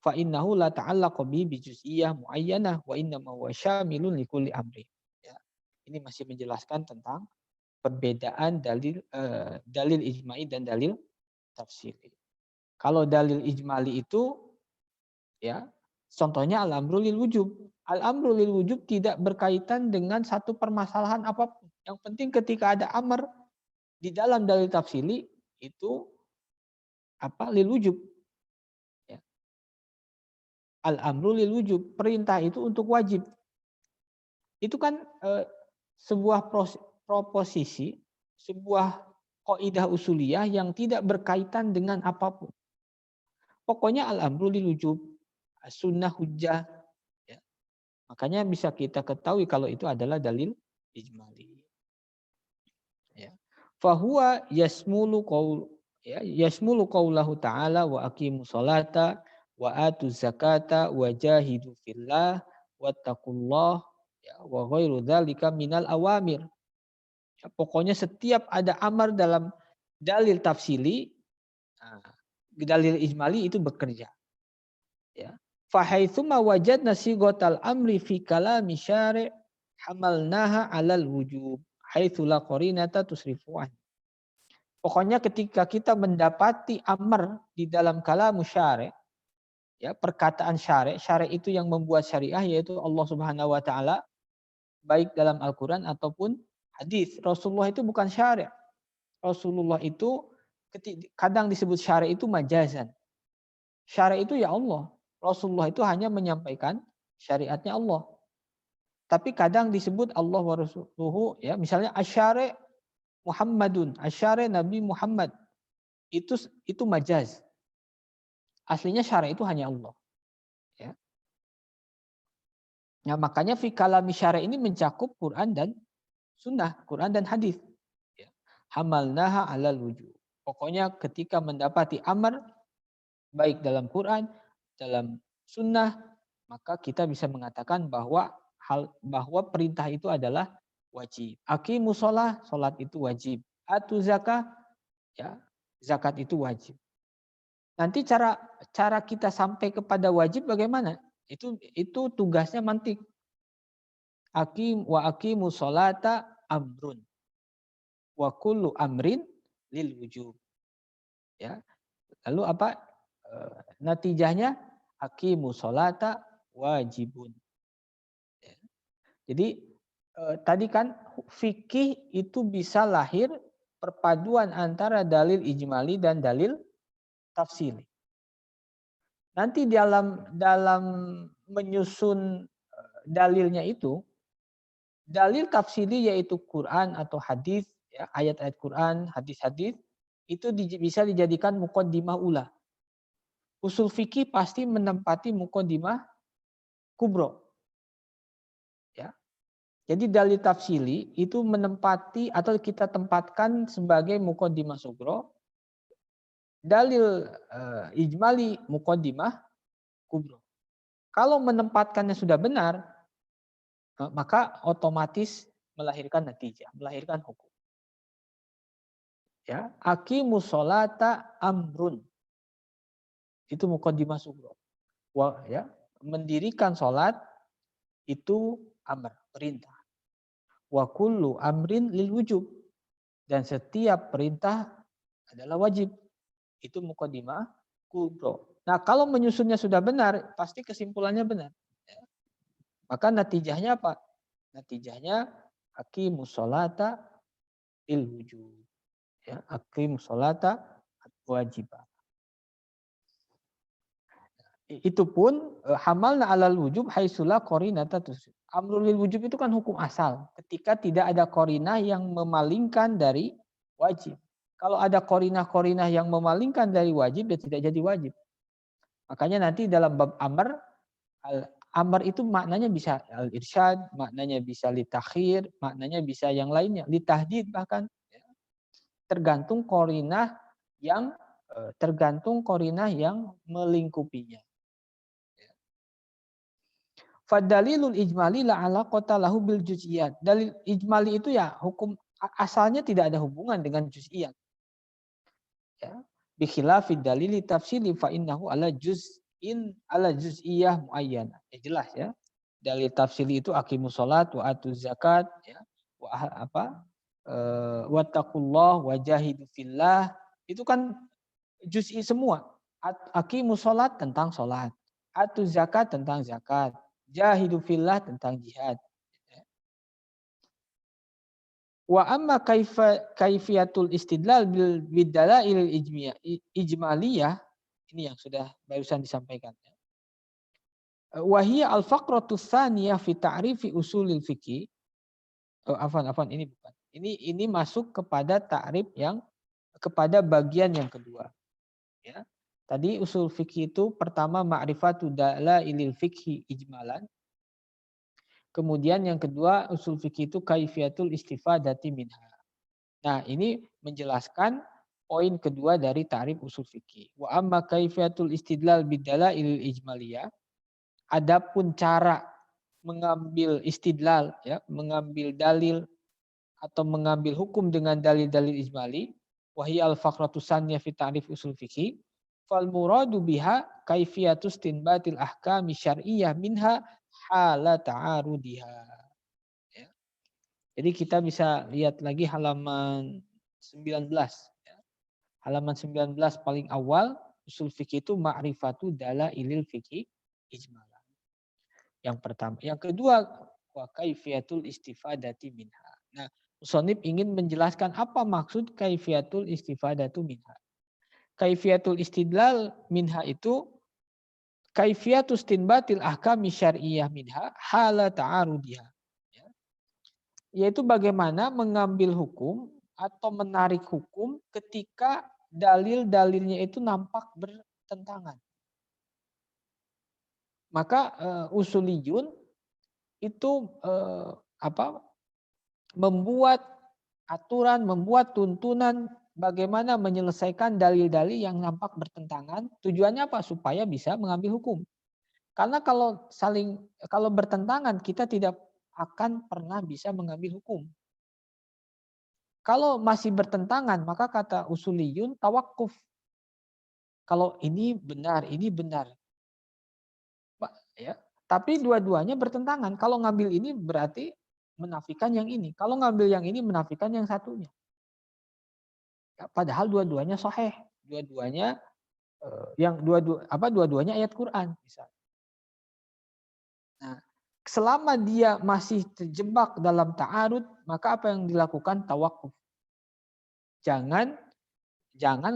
Fa innahu la ta'allaqa bi juz'iyyah muayyanah wa innama huwa syamilun likulli amri. Ya. Ini masih menjelaskan tentang perbedaan dalil ijma'i dan dalil tafsiri. Kalau dalil ijmali itu, ya, contohnya al-amru lil wujub. Al-amru lil wujub tidak berkaitan dengan satu permasalahan apapun. Yang penting ketika ada amr di dalam dalil tafsili itu lil wujub. Ya. Al-amru lil wujub, perintah itu untuk wajib. Itu kan sebuah proposisi, sebuah kaidah usuliyah yang tidak berkaitan dengan apapun. Pokoknya al-amru lil wujub, sunnah hujjah. Ya. Makanya bisa kita ketahui kalau itu adalah dalil ijmali. Ya. Fahuwa yasmulu qaulahu ta'ala wa aqimus sholata wa atuz zakata wa jahidu fillah wattaqullah, ya, wa ghairu dzalika minal awamir. Ya, pokoknya setiap ada amar dalam dalil tafsili, dalil ijmali itu bekerja. Ya. Fahaitsuma wajadna sigotal amri fi kalami syari' hamalnaha 'alal wujub haitsu la qarinata tusrifuan. Pokoknya ketika kita mendapati amr di dalam kalam syari', ya, perkataan syari' itu yang membuat syariah yaitu Allah Subhanahu wa taala baik dalam Al-Qur'an ataupun hadis. Rasulullah itu bukan syari'. Rasulullah itu kadang disebut syari' itu majazan. Syari' itu ya Allah. Rasulullah itu hanya menyampaikan syariatnya Allah. Tapi kadang disebut Allah wa rasuluhu, ya, misalnya asyari' Muhammadun, asyari' Nabi Muhammad. Itu majaz. Aslinya syari' itu hanya Allah. Ya. Nah, makanya fi kalami syari' ini mencakup Quran dan sunnah, Quran dan hadis. Ya. Hamalnaha 'alal wujub. Pokoknya ketika mendapati amar baik dalam Quran, dalam sunnah, maka kita bisa mengatakan bahwa perintah itu adalah wajib. Aqimus shalah, salat itu wajib. Atu zakah, ya, zakat itu wajib. Nanti cara kita sampai kepada wajib bagaimana? Itu tugasnya mantik. Aqimus sholata amrun. Wa kullu amrin lil wujub. Ya. Lalu apa? Natijahnya aqimus sholata wajibun. Ya. Jadi tadi kan fikih itu bisa lahir perpaduan antara dalil ijmali dan dalil tafsili. Nanti dalam menyusun dalilnya itu, dalil tafsili yaitu Quran atau hadis, ya, ayat-ayat Quran, hadis-hadis itu bisa dijadikan muqaddimah ula. Usul fikih pasti menempati muqaddimah kubro. Ya. Jadi dalil tafsili itu menempati atau kita tempatkan sebagai muqaddimah sugro. Dalil ijmali muqaddimah kubro. Kalau menempatkannya sudah benar, maka otomatis melahirkan natijah, melahirkan hukum. Ya, aqimus sholata amrun. Itu muqaddimah sughra. Ya, mendirikan sholat itu amr, perintah. Wa kullu amrin lil wujub. Dan setiap perintah adalah wajib. Itu muqaddimah kubra. Nah, kalau menyusunnya sudah benar, pasti kesimpulannya benar. Ya. Maka natijahnya apa? Natijahnya aqimus sholata lil wujub. Ya, aqimus sholata wajibah. Itu pun hamalna alal wujub haitsula qarinata tusib. Amrul lil wujub itu kan hukum asal. Ketika tidak ada qarinah yang memalingkan dari wajib. Kalau ada qarinah-qarinah yang memalingkan dari wajib, dia tidak jadi wajib. Makanya nanti dalam bab amr, amr itu maknanya bisa al-irsyad, maknanya bisa litakhir, maknanya bisa yang lainnya, litahdid bahkan. Tergantung qarinah yang melingkupinya. Fadalilul ijmali la alaqata lahu bil juz'iyat. Dalil ijmali itu ya hukum asalnya tidak ada hubungan dengan juz'iyat. Ya. Bi khilafid dalili tafsili fa innahu ala juz'iyah muayyanah. Ya, jelas ya. Dalil tafsili itu aqimus shalat wa atuz zakat ya. Wattaqullah wajahidu fillah. Itu kan juz'i semua. Aqimus shalat tentang salat. Atuz zakat tentang zakat. Jahidu fillah tentang jihad. Wa amma kaifiyatul istidlal bil bidalail ijmaliyah, ini yang sudah barusan disampaikan. Wa hiya al faqratu tsaniyah fi ta'rifi usulil fiqih. Afwan ini bukan. Ini masuk kepada ta'rif yang kepada bagian yang kedua. Ya. Tadi usul fikih itu pertama ma'rifatu dalailil fikhi ijmalan. Kemudian yang kedua usul fikih itu kaifiyatul istifadati minha. Nah, ini menjelaskan poin kedua dari ta'rif usul fikih. Wa amma kaifiyatul istidlal bidalailil ijmaliyah. Adapun cara mengambil istidlal ya, mengambil dalil atau mengambil hukum dengan dalil-dalil ijmali, wa hiya al-faqratu tsaniyah fi ta'rif usul fikih. Fal muradu biha kaifiyatu istinbatil ahkami syar'iyyah minha hala ta'arudiha. Ya. Jadi kita bisa lihat lagi halaman 19. Ya. Halaman 19 paling awal usul fikih itu ma'rifatu dalailil fikih ijmalan. Yang pertama. Yang kedua wa kaifiyatul istifadati minha. Nah, musannif ingin menjelaskan apa maksud kaifiyatul istifadatu minha. Kaifiyatul istidlal minha itu kaifiyatus istinbatil ahkami syar'iyyah minha hala ta'arudiha. Ya. Yaitu bagaimana mengambil hukum atau menarik hukum ketika dalil-dalilnya itu nampak bertentangan. Maka usuliyun itu membuat aturan, membuat tuntunan bagaimana menyelesaikan dalil-dalil yang nampak bertentangan. Tujuannya apa? Supaya bisa mengambil hukum. Karena kalau bertentangan kita tidak akan pernah bisa mengambil hukum. Kalau masih bertentangan maka kata usuliyun tawakuf. Kalau ini benar, ini benar. Ya, tapi dua-duanya bertentangan. Kalau ngambil ini berarti menafikan yang ini. Kalau ngambil yang ini menafikan yang satunya. Ya, padahal dua-duanya sahih, dua-duanya dua-duanya ayat Quran misalnya. Nah, selama dia masih terjebak dalam ta'arud, maka apa yang dilakukan? Tawakuf. Jangan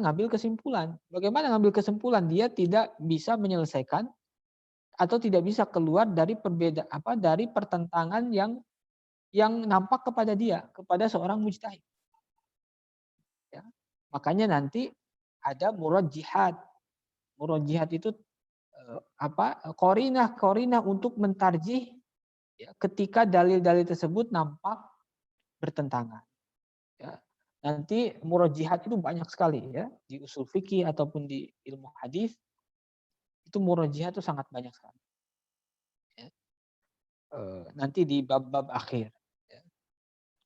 ngambil kesimpulan. Bagaimana ngambil kesimpulan? Dia tidak bisa menyelesaikan atau tidak bisa keluar dari dari pertentangan yang nampak kepada dia, kepada seorang mujtahid. Ya. Makanya nanti ada murajjihat. Murajjihat itu qarinah untuk mentarjih ya, ketika dalil-dalil tersebut nampak bertentangan. Ya. Nanti murajjihat itu banyak sekali ya di usul fikih ataupun di ilmu hadis. Itu murajjihat itu sangat banyak sekali. Ya. Nanti di bab-bab akhir. Ya.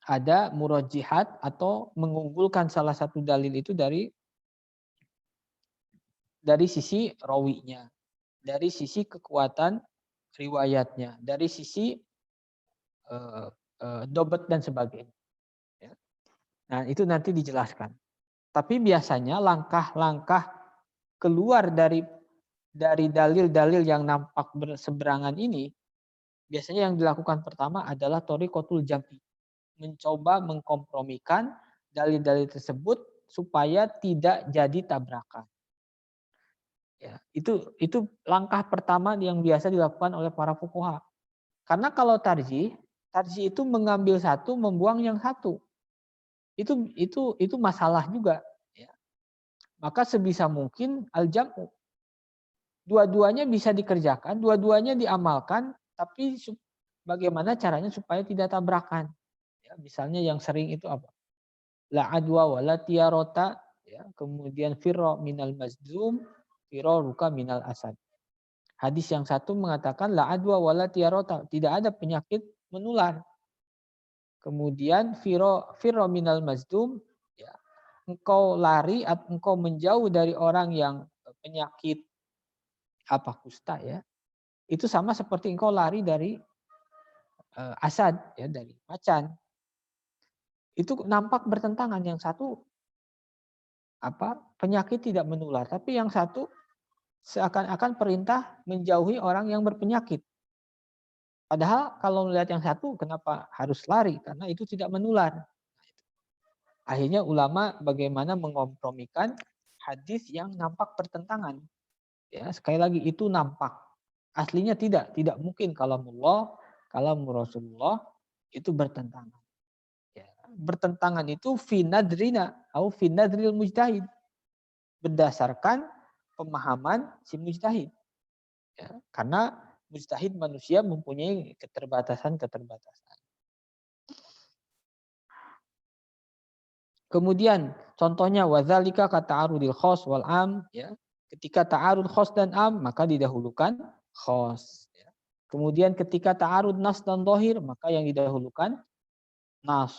ada murajjihat atau mengunggulkan salah satu dalil itu dari sisi rawinya, dari sisi kekuatan riwayatnya, dari sisi dobat dan sebagainya. Ya. Nah, itu nanti dijelaskan. Tapi biasanya langkah-langkah keluar dari dalil-dalil yang nampak berseberangan ini, biasanya yang dilakukan pertama adalah thoriqatul jam'i. Mencoba mengkompromikan dalil-dalil tersebut supaya tidak jadi tabrakan. Ya, itu langkah pertama yang biasa dilakukan oleh para fuqaha. Karena kalau tarjih itu mengambil satu, membuang yang satu. Itu masalah juga. Ya. Maka sebisa mungkin al-jam'u. Dua-duanya bisa dikerjakan, dua-duanya diamalkan, tapi bagaimana caranya supaya tidak tabrakan. Ya, misalnya yang sering itu apa? La adwa wa la tiyarota, ya, kemudian firra minal mazlum, firra ruka minal asad. Hadis yang satu mengatakan la adwa wa la tiyarota, tidak ada penyakit menular. Kemudian firra minal mazlum, ya, engkau lari, engkau menjauh dari orang yang penyakit kusta, ya. Itu sama seperti engkau lari dari asad, ya, dari macan. Itu nampak bertentangan. Yang satu penyakit tidak menular, tapi yang satu seakan-akan perintah menjauhi orang yang berpenyakit. Padahal kalau melihat yang satu, kenapa harus lari? Karena itu tidak menular. Akhirnya ulama bagaimana mengkompromikan hadis yang nampak bertentangan. Ya, sekali lagi itu nampak. Aslinya tidak mungkin kalamullah, kalam Rasulullah itu bertentangan. Ya, bertentangan itu fi nadrina atau fi nadril mujtahid. Berdasarkan pemahaman si mujtahid. Ya, karena mujtahid manusia mempunyai keterbatasan. Kemudian contohnya wadzalika kata'arudil khos wal am, ya. Ketika ta'arud khos dan am maka didahulukan khos, ya. Kemudian ketika ta'arud nas dan dhahir maka yang didahulukan nas.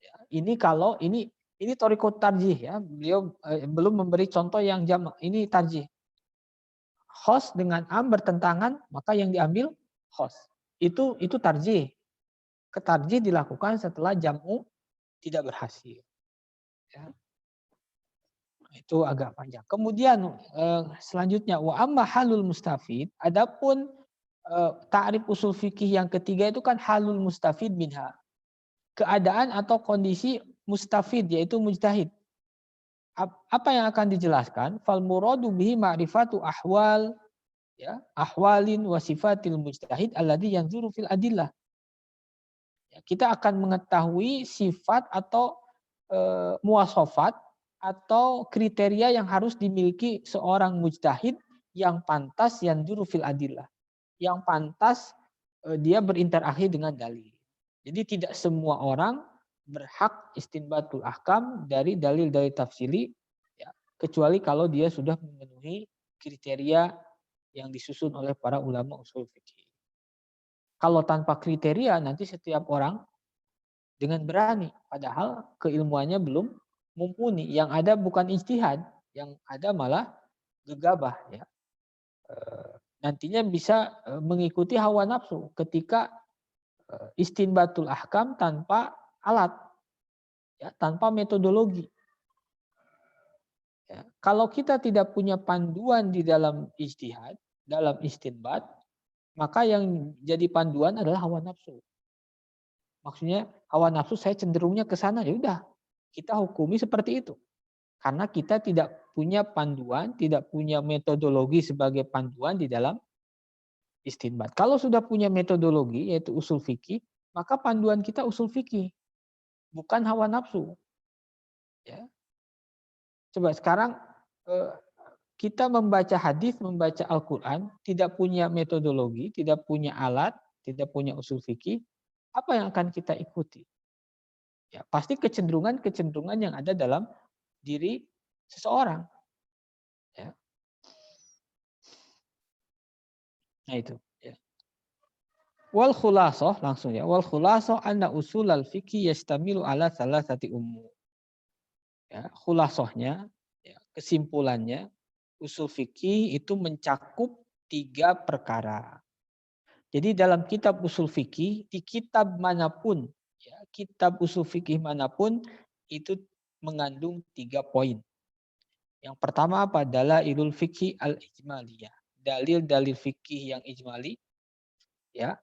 Ya. Ini kalau ini thoriqat tarjih, ya. Beliau belum memberi contoh yang jamak. Ini tarjih. Khos dengan am bertentangan maka yang diambil khos. Itu tarjih. Ketarjih dilakukan setelah jam'u tidak berhasil. Ya. Itu agak panjang. Kemudian selanjutnya wa amma halul mustafid, adapun ta'rif usul fikih yang ketiga itu kan halul mustafid minha. Keadaan atau kondisi mustafid yaitu mujtahid. Apa yang akan dijelaskan? Fal muradu bihi ma'rifatu ahwal, ya, ahwalin wa sifatil mujtahid alladhi yanzuru fil adillah. Ya, kita akan mengetahui sifat atau muwasafat atau kriteria yang harus dimiliki seorang mujtahid yang pantas yanzuru fil adillah. Yang pantas dia berinteraksi dengan dalil. Jadi tidak semua orang berhak istinbatul ahkam dari dalil-dalil tafsili, ya, kecuali kalau dia sudah memenuhi kriteria yang disusun oleh para ulama usul fikih. Kalau tanpa kriteria nanti setiap orang dengan berani, padahal keilmuannya belum mumpuni. Yang ada bukan ijtihad, yang ada malah gegabah, ya. Nantinya bisa mengikuti hawa nafsu ketika istinbatul ahkam tanpa alat, ya, tanpa metodologi. Ya, kalau kita tidak punya panduan di dalam ijtihad, dalam istinbat, maka yang jadi panduan adalah hawa nafsu. Maksudnya hawa nafsu saya cenderungnya ke sana, ya udah kita hukumi seperti itu. Karena kita tidak punya panduan, tidak punya metodologi sebagai panduan di dalam istinbat. Kalau sudah punya metodologi yaitu usul fikih, maka panduan kita usul fikih, bukan hawa nafsu. Ya. Coba sekarang kita membaca hadis, membaca Al-Quran, tidak punya metodologi, tidak punya alat, tidak punya usul fikih, apa yang akan kita ikuti? Ya, pasti kecenderungan yang ada dalam diri seseorang. Ya. Nah itu. Ya. Wal khulasoh langsung ya. Wal khulasoh anna usulal fikih yastamilu ala salasati umur. Ya, khulasohnya, ya, kesimpulannya, usul fikih itu mencakup 3 perkara. Jadi dalam kitab usul fikih, di kitab manapun, ya, kitab usul fikih manapun itu mengandung 3 poin. Yang pertama apa? Dalailul fikih al-ijmaliyah. Dalil-dalil fikih yang ijmali, ya,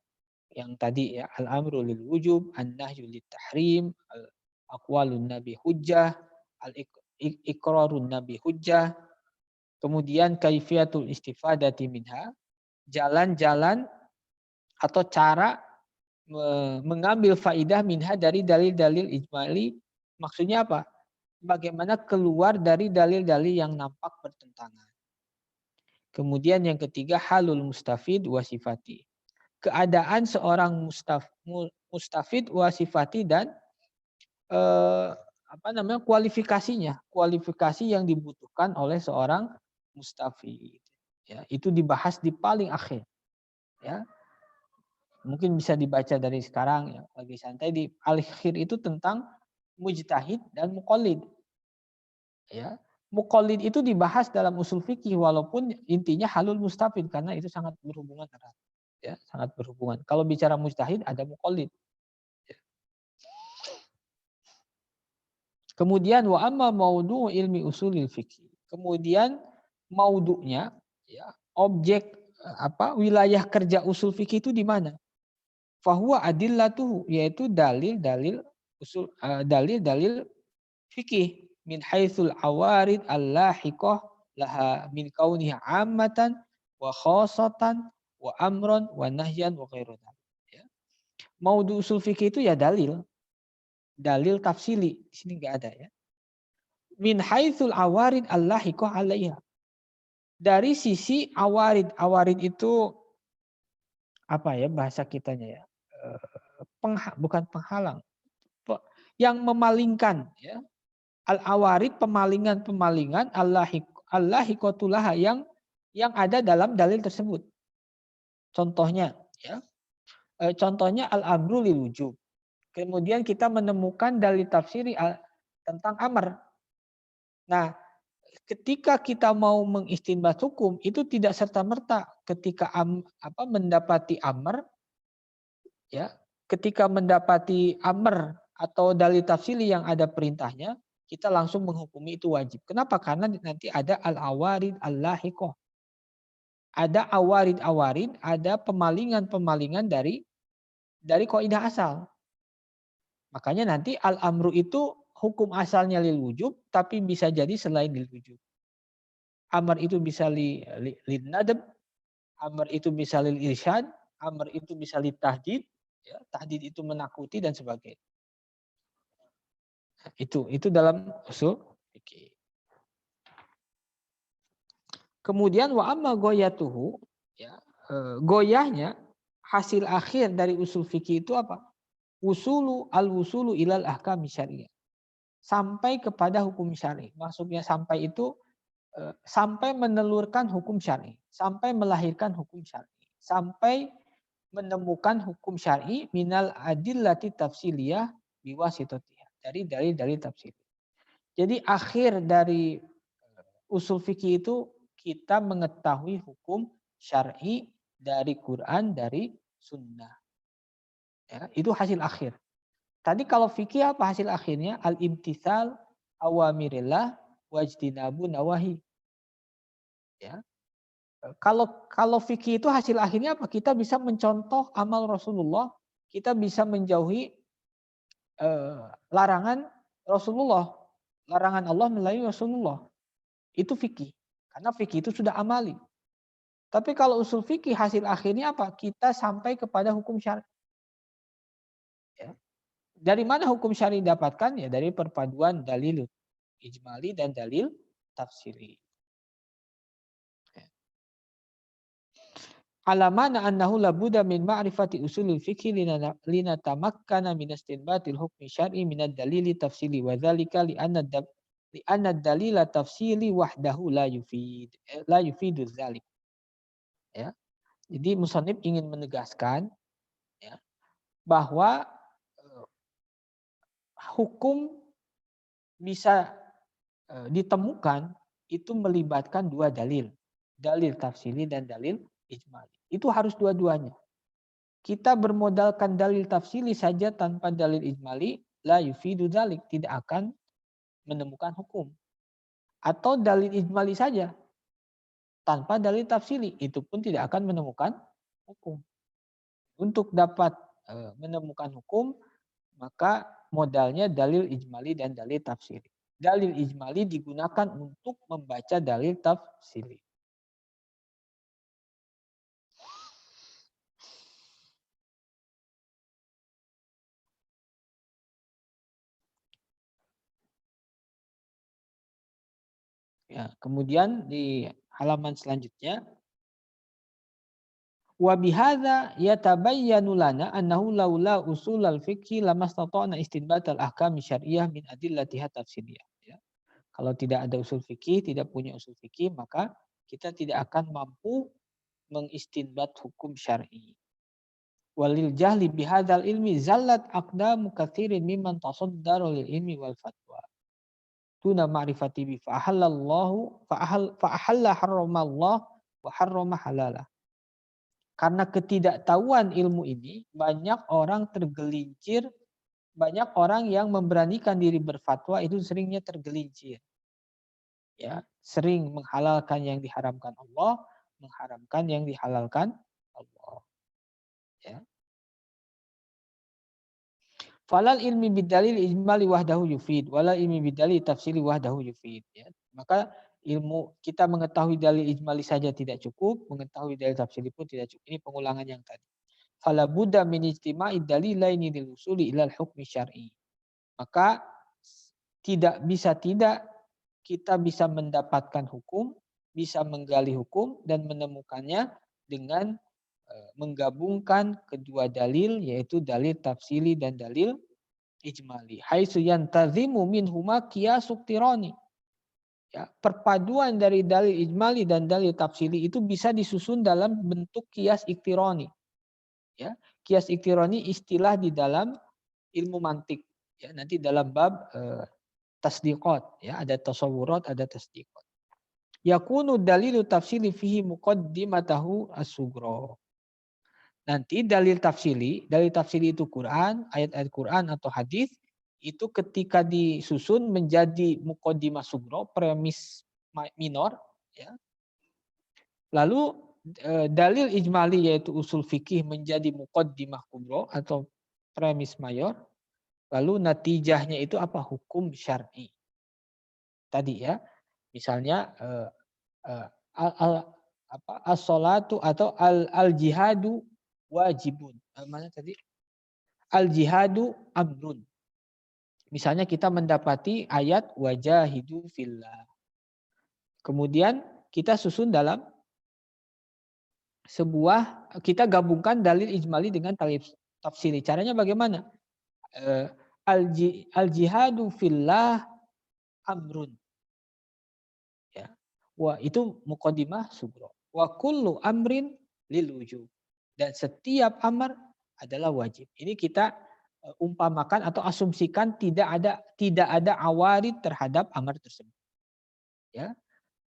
yang tadi ya, al-amru lil wujub, an-nahyu lit tahrim, al-aqwalun nabi hujjah, al-iqrarun nabi hujjah, kemudian kaifiyatul istifadati minha, jalan-jalan atau cara mengambil faidah minha dari dalil-dalil ijmali. Maksudnya apa? Bagaimana keluar dari dalil-dalil yang nampak bertentangan. Kemudian yang ketiga halul mustafid wa sifati. Keadaan seorang mustafid wa sifati dan kualifikasinya, kualifikasi yang dibutuhkan oleh seorang mustafid. Ya, itu dibahas di paling akhir. Ya. Mungkin bisa dibaca dari sekarang ya, lagi santai di akhir itu tentang mujtahid dan muqallid. Ya. Muqallid itu dibahas dalam usul fikih walaupun intinya halul mustafid karena itu sangat berhubungan erat. Ya, sangat berhubungan. Kalau bicara mujtahid ada muqallid. Ya. Kemudian wa amma maudu' ilmi usulil fikih. Kemudian maudu'nya, ya, objek wilayah kerja usul fikih itu di mana? Fahuwa adillatuhu, yaitu dalil-dalil usul dalil-dalil fikih min haitsul awarid al-lahiqah laha min kauniha ammatan wa khassatan wa amron wa nahyan wa ghairu dzalik. Ya. Maudu usul fikih itu ya dalil. Dalil tafsili di sini enggak ada ya. Min haitsul awarid al-lahiqah alaiha. Dari sisi awarid. Awarid itu apa ya bahasa kitanya ya? Bukan penghalang. Yang memalingkan ya. Al-awarid pemalingan allahiqatulaha yang ada dalam dalil tersebut. Contohnya ya. Contohnya al-amru lil wujub. Kemudian kita menemukan dalil tafsiri tentang amr. Nah, ketika kita mau mengistinbat hukum itu tidak serta-merta ketika mendapati amr ya, ketika mendapati amr atau dalil tafsiri yang ada perintahnya, kita langsung menghukumi itu wajib. Kenapa? Karena nanti ada al-awarid al-lahiqah. Ada awarid-awarid, ada pemalingan-pemalingan dari kaidah asal. Makanya nanti al-amru itu hukum asalnya lil wujub, tapi bisa jadi selain lil wujub. Amr itu bisa lil nadab, amr itu bisa lil irsyad, amr itu bisa lil tahdid, ya, tahdid itu menakuti dan sebagainya. Itu dalam usul fikih. Kemudian wa amma goyatuhu, ya, goyahnya hasil akhir dari usul fikih itu apa? Al-wusulu ilal ahkam syariah. Sampai kepada hukum syar'i. Maksudnya sampai itu sampai menelurkan hukum syar'i, sampai melahirkan hukum syar'i, sampai menemukan hukum syar'i minal adillati tafsiliyah biwasitatiha. Dari tafsir. Jadi akhir dari usul fikih itu kita mengetahui hukum syar'i dari Quran, dari sunnah. Ya, itu hasil akhir. Tadi kalau fikih apa hasil akhirnya? Al-imtithal awamirillah wajtinabu nawahi. Ya. Kalau fikih itu hasil akhirnya apa? Kita bisa mencontoh amal Rasulullah, kita bisa menjauhi larangan Rasulullah, larangan Allah melalui Rasulullah. Itu fikih. Karena fikih itu sudah amali. Tapi kalau usul fikih hasil akhirnya apa? Kita sampai kepada hukum syar'i. Ya. Dari mana hukum syar'i dapatkan? Ya dari perpaduan dalil ijmali dan dalil tafsiri. Alamana annahu labuda min ma'rifati usulil fikhi linatamakkana min istinbatil hukmi syar'i min ad-dalili tafsili wa dzalika li anna dalila tafsili wahdahu la yufidu dzalik. Ya. Jadi musannif ingin menegaskan bahwa hukum bisa ditemukan itu melibatkan dua dalil. Dalil tafsili dan dalil ijmali. Itu harus dua-duanya. Kita bermodalkan dalil tafsili saja tanpa dalil ijmali, la yufidu dzalik, tidak akan menemukan hukum. Atau dalil ijmali saja tanpa dalil tafsili, itu pun tidak akan menemukan hukum. Untuk dapat menemukan hukum, maka modalnya dalil ijmali dan dalil tafsili. Dalil ijmali digunakan untuk membaca dalil tafsili. Ya, kemudian di halaman selanjutnya, wa bihadza yatabayyanu lana annahu laula usul al-fiqhi lamastata'na istinbat al-ahkam syar'iyyah min adillatiha tafsiliyah. Ya. Kalau tidak ada usul fikih, tidak punya usul fikih, maka kita tidak akan mampu mengistinbat hukum syar'i. Walil jahli bihadzal ilmi zallat aqdamu katsirin mimman tasaddaru lil ilmi wal fatwa. Tuna ma'rifati bi fa'ahallallahu fa'ahalla harramallah wa harrama halalah. Karena ketidaktahuan ilmu ini, banyak orang tergelincir, banyak orang yang memberanikan diri berfatwa itu seringnya tergelincir. Ya, sering menghalalkan yang diharamkan Allah, mengharamkan yang dihalalkan Allah. Ya. Falal ilmi bidalil ijmali wahdahu yufid, walal ilmi bidalil tafsili wahdahu yufid. Ya. Maka ilmu kita mengetahui dalil ijmali saja tidak cukup, mengetahui dalil tafsili pun tidak cukup. Ini pengulangan yang tadi. Fala budda min ijtima'i dalilaini lil usuli ilal hukmi syar'i. Maka tidak kita bisa mendapatkan hukum, bisa menggali hukum dan menemukannya dengan menggabungkan kedua dalil, yaitu dalil tafsili dan dalil ijmali. Haitsu yantazimu minhuma qiyasuk tirani. Ya, perpaduan dari dalil ijmali dan dalil tafsili itu bisa disusun dalam bentuk qiyas iktirani. Ya, qiyas iktirani istilah di dalam ilmu mantik. Ya, nanti dalam bab tasdiqat, ya, ada tasawurat, ada tasdiqat. Yakunu dalilu tafsili fihi muqaddimatahu as-sughra. Nanti dalil tafsili itu Quran, ayat-ayat Quran atau hadis, itu ketika disusun menjadi muqaddimah sughra, premis minor, ya. Lalu dalil ijmali yaitu usul fikih menjadi muqaddimah kubra atau premis mayor. Lalu natijahnya itu apa? Hukum syar'i. Tadi ya, misalnya as-salatu atau al-jihadu wajibun. Mana tadi? Al-jihadu amrun. Misalnya kita mendapati ayat wajahidu fillah. Kemudian kita susun dalam kita gabungkan dalil ijmali dengan dalil tafsili. Caranya bagaimana? Al-jihadu fillah amrun. Ya. Wah, itu muqaddimah sughra. Wa kullu amrin lil wujub. Dan setiap amar adalah wajib. Ini kita umpamakan atau asumsikan tidak ada awarid terhadap amar tersebut. Ya.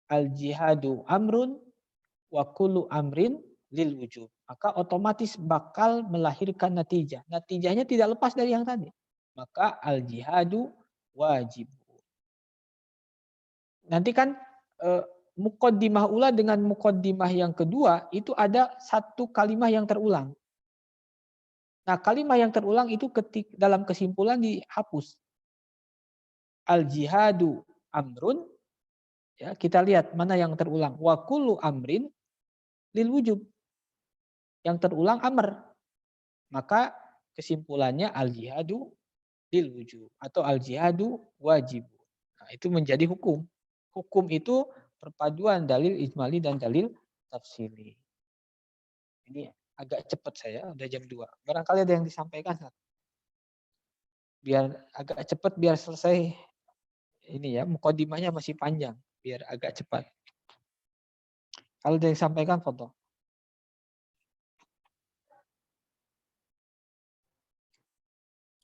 Al-jihadu amrun wa kullu amrin lil wujub. Maka otomatis bakal melahirkan natijah. Natijahnya tidak lepas dari yang tadi. Maka al-jihadu wajib. Nanti kan muqaddimah ula dengan muqaddimah yang kedua itu ada satu kalimat yang terulang. Nah, kalimat yang terulang itu dalam kesimpulan dihapus. Al-jihadu amrun, ya, kita lihat mana yang terulang. Wa kullu amrin lil wujub. Yang terulang amr. Maka kesimpulannya al-jihadu lil wujub atau al-jihadu wajib. Nah, itu menjadi hukum. Hukum itu perpaduan dalil ijmali dan dalil tafsili. Ini agak cepat saya, udah jam 2. Barangkali ada yang disampaikan. Biar agak cepat, biar selesai. Ini ya, muqaddimahnya masih panjang. Biar agak cepat. Kalau ada yang disampaikan, foto.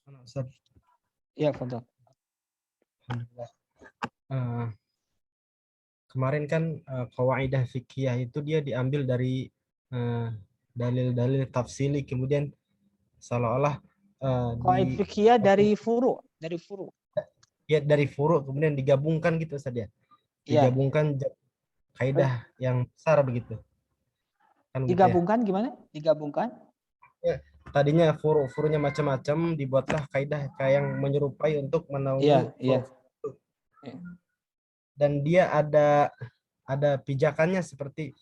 Ustaz. Ya, Fadol. Alhamdulillah. Kemarin kan kawaidah fikih itu dia diambil dari dalil-dalil tafsili, kemudian seolah-olah Qawaid fikih dari furu, ya dari furu kemudian digabungkan gitu Ustaz ya. Ya, Digabungkan kaidah yang besar begitu. Kan gitu ya. digabungkan gimana? Digabungkan? Ya, tadinya furunya macam-macam, dibuatlah kaidah kayak yang menyerupai untuk menaungi Iya. furu. Dan dia ada pijakannya seperti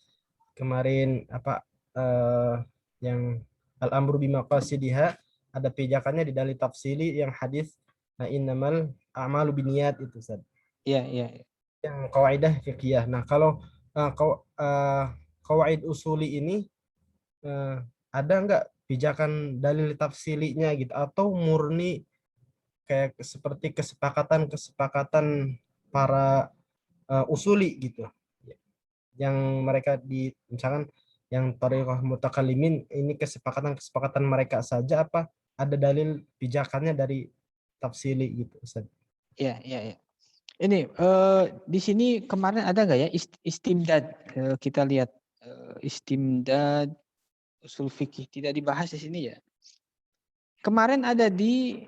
kemarin yang al-amru bimaqasidiha, ada pijakannya di dalil tafsili yang hadis innamal a'malu binniyat itu Ustaz. Iya. Yang kawaidah fikih. Nah, kalau kawaid usuli ini ada nggak pijakan dalil tafsilinya gitu, atau murni kayak seperti kesepakatan para usuli gitu, yang mereka misalkan yang thariqah mutakallimin ini kesepakatan mereka saja, apa ada dalil pijakannya dari tafsili gitu Ustaz? Iya. Ini di sini kemarin ada nggak ya istimdad? Kita lihat istimdad usul fikih tidak dibahas di sini ya. Kemarin ada di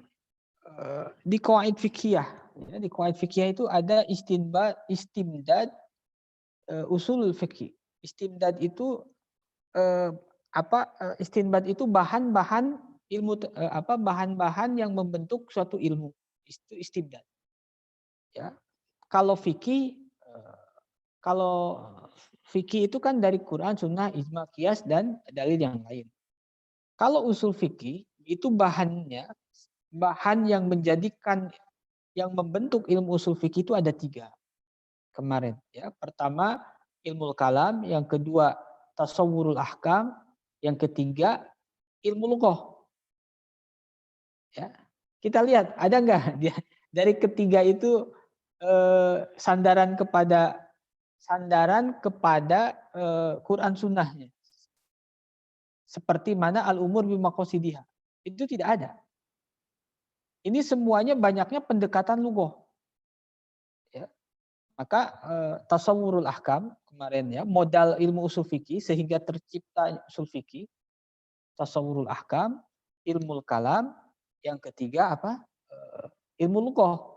qawaid fikih. Ya, di qawaid fikih itu ada istimdad usul fikih. Istimdad itu istimdad itu bahan-bahan ilmu bahan-bahan yang membentuk suatu ilmu. Itu istimdad. Ya. Kalau fikih itu kan dari Quran, Sunnah, Ijma, Qiyas, dan dalil yang lain. Kalau usul fikih itu bahan yang menjadikan, yang membentuk ilmu usul fikih itu ada 3 kemarin. Ya, pertama ilmu kalam, yang kedua tasawwurul ahkam, yang ketiga ilmu lughah. Ya, kita lihat ada nggak dari ketiga itu sandaran kepada Quran Sunnahnya. Seperti mana al-umur bimaqasidiha. Itu tidak ada. Ini semuanya banyaknya pendekatan lughah. Ya. Maka tasawwurul ahkam kemarin ya, modal ilmu usul fikih sehingga tercipta usul fikih. Tasawwurul ahkam, ilmu kalam, yang ketiga apa? Ilmu lughah.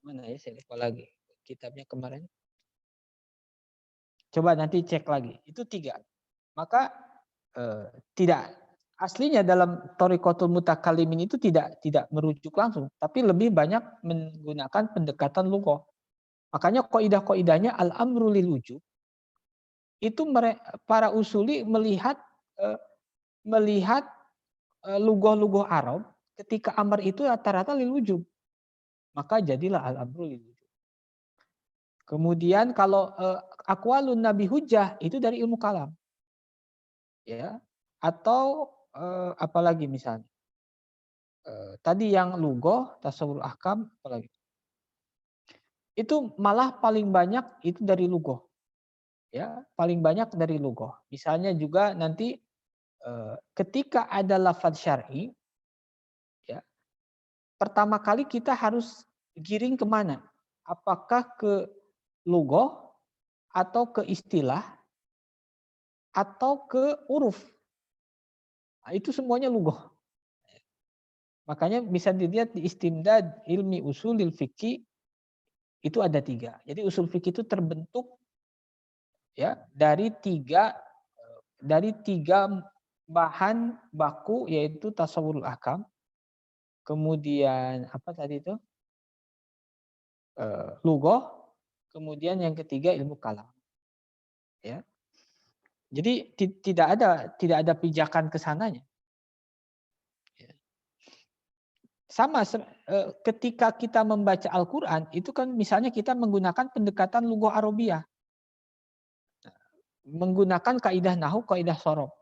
Mana ya, saya lupa lagi kitabnya kemarin. Coba nanti cek lagi. Itu 3. Maka tidak aslinya dalam thariqatul mutakallimin itu tidak merujuk langsung, tapi lebih banyak menggunakan pendekatan lughah. Makanya kaidah-kaidahnya al-amru lil wujub. Itu para usuli melihat lughah-lughah Arab, ketika amar itu rata-rata lil wujub. Maka jadilah al-amru lil wujub. Kemudian kalau aqwalun nabi hujjah itu dari ilmu kalam. Ya. Atau apalagi misalnya. Tadi yang lughah, tasawwur ahkam, apalagi. Itu malah paling banyak itu dari lughah. Ya, paling banyak dari lughah. Misalnya juga nanti ketika ada lafaz syar'i, ya, pertama kali kita harus giring kemana? Apakah ke lughah atau ke istilah atau ke uruf? Nah, itu semuanya lughah. Makanya bisa dilihat di istimdad ilmi usulil fikih itu ada 3. Jadi usul fikih itu terbentuk ya dari 3 bahan baku, yaitu tasawwurul ahkam, kemudian apa tadi itu lughah, kemudian yang ketiga ilmu kalam. Ya. Jadi tidak ada pijakan ke sananya. Sama ketika kita membaca Al-Quran, itu kan misalnya kita menggunakan pendekatan lughah Arabiyah. Menggunakan kaidah nahu, kaidah sorob.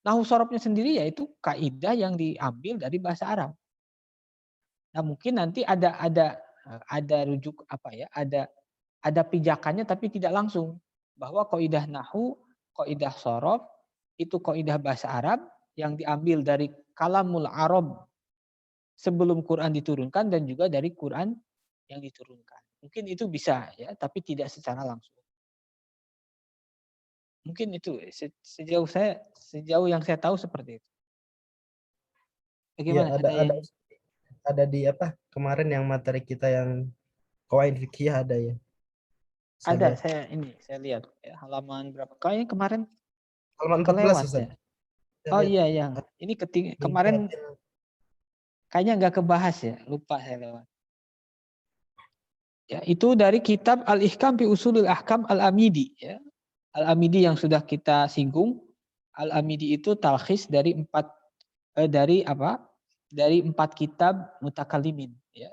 Nahu sorobnya sendiri yaitu kaidah yang diambil dari bahasa Arab. Nah, mungkin nanti ada rujuk ada pijakannya tapi tidak langsung, bahwa kaidah nahu, kaidah sorob itu kaidah bahasa Arab yang diambil dari kalamul Arab sebelum Quran diturunkan dan juga dari Quran yang diturunkan. Mungkin itu bisa ya, tapi tidak secara langsung. Mungkin itu sejauh yang saya tahu seperti itu. Iya, Bagaimana? Ada yang ada di apa? Kemarin yang materi kita yang qawaid fikih ada ya. ada lihat. saya lihat ya, halaman berapa? Kayaknya kemarin Halaman 14 kelewat Ustaz. ya. Saya Oh lihat. iya yang ini kemarin kayaknya nggak kebahas ya, lupa saya lewat. Ya, itu dari kitab Al-Ihkam fi Ushulil Ahkam Al-Amidi ya. Al-Amidi yang sudah kita singgung. Al-Amidi itu talkhis dari dari empat kitab mutakalimin ya.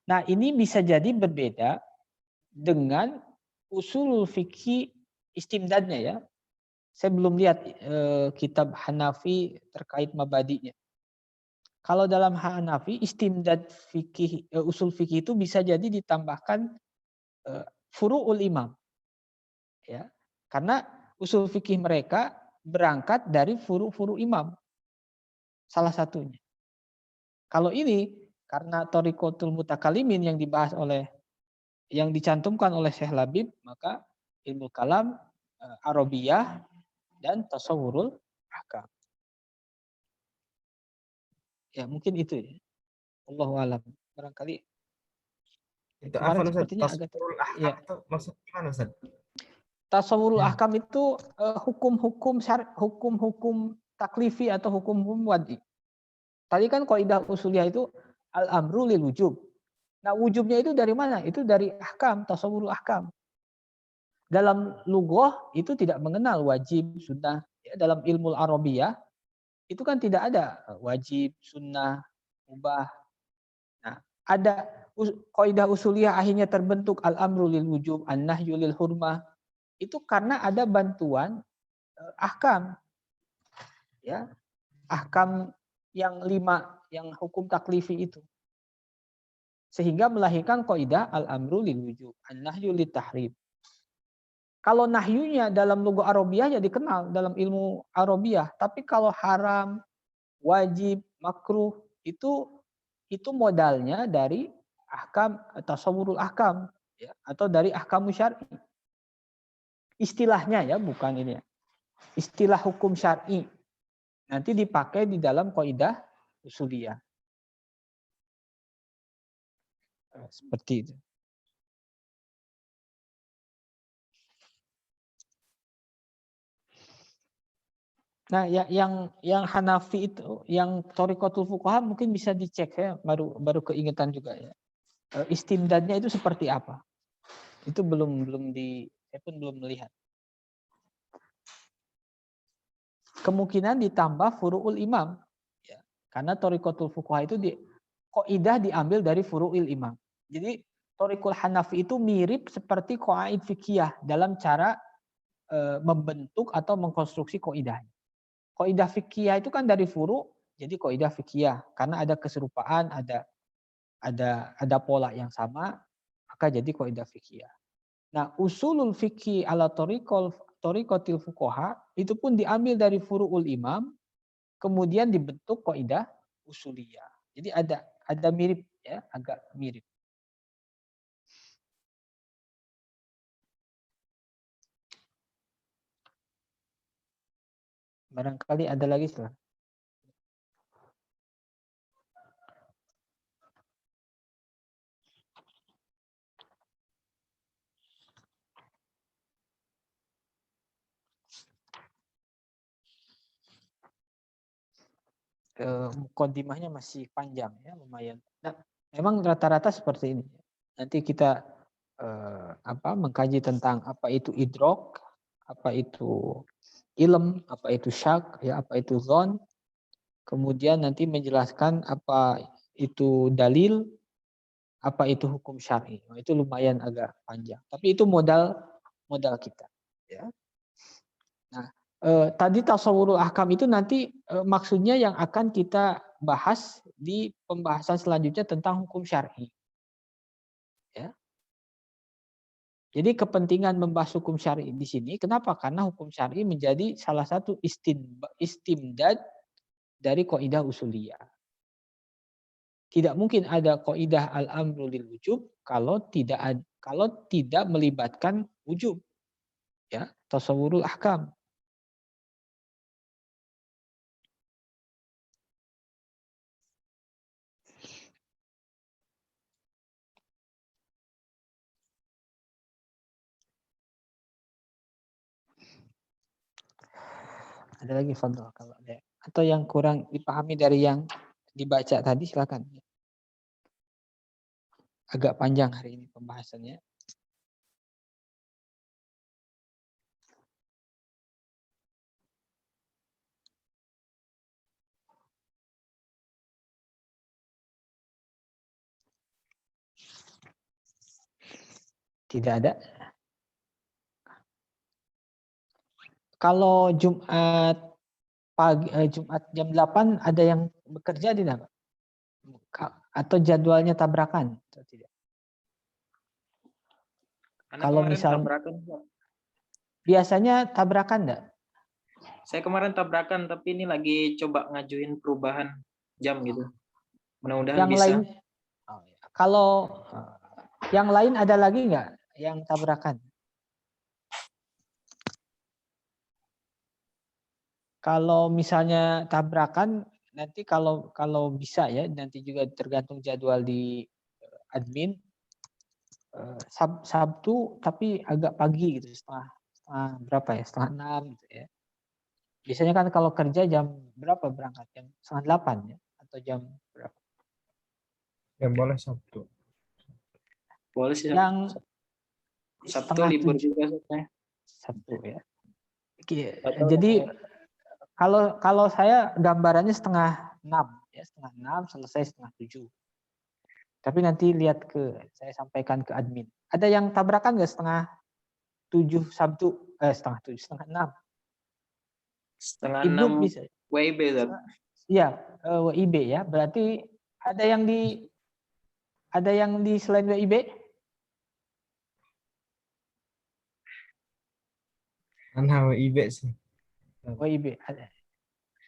Nah, ini bisa jadi berbeda dengan usulul fikih istimdadnya ya. Saya belum lihat kitab Hanafi terkait mabadinya. Kalau dalam Hanafi istimdad fikih usul fikih itu bisa jadi ditambahkan furu'ul imam. Ya. Karena usul fikih mereka berangkat dari furu' imam. Salah satunya. Kalau ini karena thariqatul mutakalimin yang dicantumkan oleh Syekh Labib, maka ilmu kalam, Arabiyah dan tasawurul ahkam. Ya, mungkin itu ya. Allahu alam. Barangkali Itu kemarin apa Ustaz? sepertinya agak Tasawwurul ahkam ya. itu maksudnya gimana Ustaz? Tasawurul Ya. ahkam itu hukum-hukum taklifi atau hukum-hukum wadi. Tadi kan kaidah usuliyah itu al-amru lil wujub. Nah, wujubnya itu dari mana? Itu dari ahkam, tasawurul ahkam. Dalam lughah itu tidak mengenal wajib, sunnah. Ya, dalam ilmu Arabiyah itu kan tidak ada wajib, sunnah, mubah. Nah, ada kaidah usuliyah akhirnya terbentuk al-amru lil wujub, an-nahyu lil hurmah. Itu karena ada bantuan ahkam. Ya, ahkam yang 5 yang hukum taklifi itu. Sehingga melahirkan kaidah al-amru lil wujub, an-nahyu lit tahrim. Kalau nahyunya dalam lugah Arabiyah ya dikenal dalam ilmu Arabiyah, tapi kalau haram, wajib, makruh itu modalnya dari ahkam tasawurul ahkam ya, atau dari ahkam syar'i. Istilahnya ya, bukan ini ya. Istilah hukum syar'i nanti dipakai di dalam kaidah usuliyah. Seperti itu. Nah, yang Hanafi itu, yang thariqatul fuqaha mungkin bisa dicek ya, baru keingetan juga ya. Istimdadnya itu seperti apa? Itu saya pun belum melihat. Kemungkinan ditambah furu'ul imam ya. Karena thariqatul fuqaha itu kaidah diambil dari furu'il imam. Jadi thariqul Hanafi itu mirip seperti qawaid fikih dalam cara membentuk atau mengkonstruksi kaidahnya. Kaidah fikih itu kan dari furu, jadi kaidah fikih karena ada keserupaan, ada pola yang sama, maka jadi kaidah fikih. Nah, usulul fikih ala thariqatil fuqaha itu pun diambil dari furu'ul imam, kemudian dibentuk kaidah usuliyah. Jadi ada mirip ya, agak mirip. Barangkali ada lagi setelah. Mukaddimahnya masih panjang ya, lumayan. Nah, memang rata-rata seperti ini. Nanti kita mengkaji tentang apa itu idrok, apa itu ilm, apa itu syak, ya apa itu zon. Kemudian nanti menjelaskan apa itu dalil, apa itu hukum syar'i. Nah, itu lumayan agak panjang. Tapi itu modal kita. Ya. Nah, tadi tasawurul ahkam itu nanti maksudnya yang akan kita bahas di pembahasan selanjutnya tentang hukum syar'i. Ya. Jadi kepentingan membahas hukum syar'i di sini, kenapa? Karena hukum syar'i menjadi salah satu istimdad dari kaidah usuliyah. Tidak mungkin ada kaidah al-amru lil wujub kalau tidak melibatkan wujub, ya, tasawwurul ahkam. Ada lagi fadhil kalau ada atau yang kurang dipahami dari yang dibaca tadi silakan. Agak panjang hari ini pembahasannya. Tidak ada. Kalau Jumat pagi, Jumat jam 8 ada yang bekerja tidak, Pak? Atau jadwalnya tabrakan atau tidak? Kalau kemarin misal tabrakan, Pak. biasanya tabrakan enggak? Saya kemarin tabrakan, tapi ini lagi coba ngajuin perubahan jam gitu. Mudah-mudahan Yang bisa. lain, kalau yang lain ada lagi enggak yang tabrakan? Kalau misalnya tabrakan, nanti kalau bisa ya, nanti juga tergantung jadwal di admin. Sabtu tapi agak pagi gitu, setengah berapa ya, 5:30 gitu ya. Biasanya kan kalau kerja jam berapa berangkat? Jam 7:30 ya, atau jam berapa? Ya boleh Sabtu. Boleh sih. Yang Sabtu setengah libur 7. juga saya. Sabtu ya. Atau Jadi kalau saya gambarannya 5:30 ya, 5:30 selesai 6:30. Tapi nanti lihat saya sampaikan ke admin. Ada yang tabrakan nggak 6:30 Sabtu? 6:30, 5:30. 5:30 Ibnu bisa. WIB, Zat. Iya, WIB ya. Berarti ada yang di selain WIB? Ana WIB sih. WIB ada.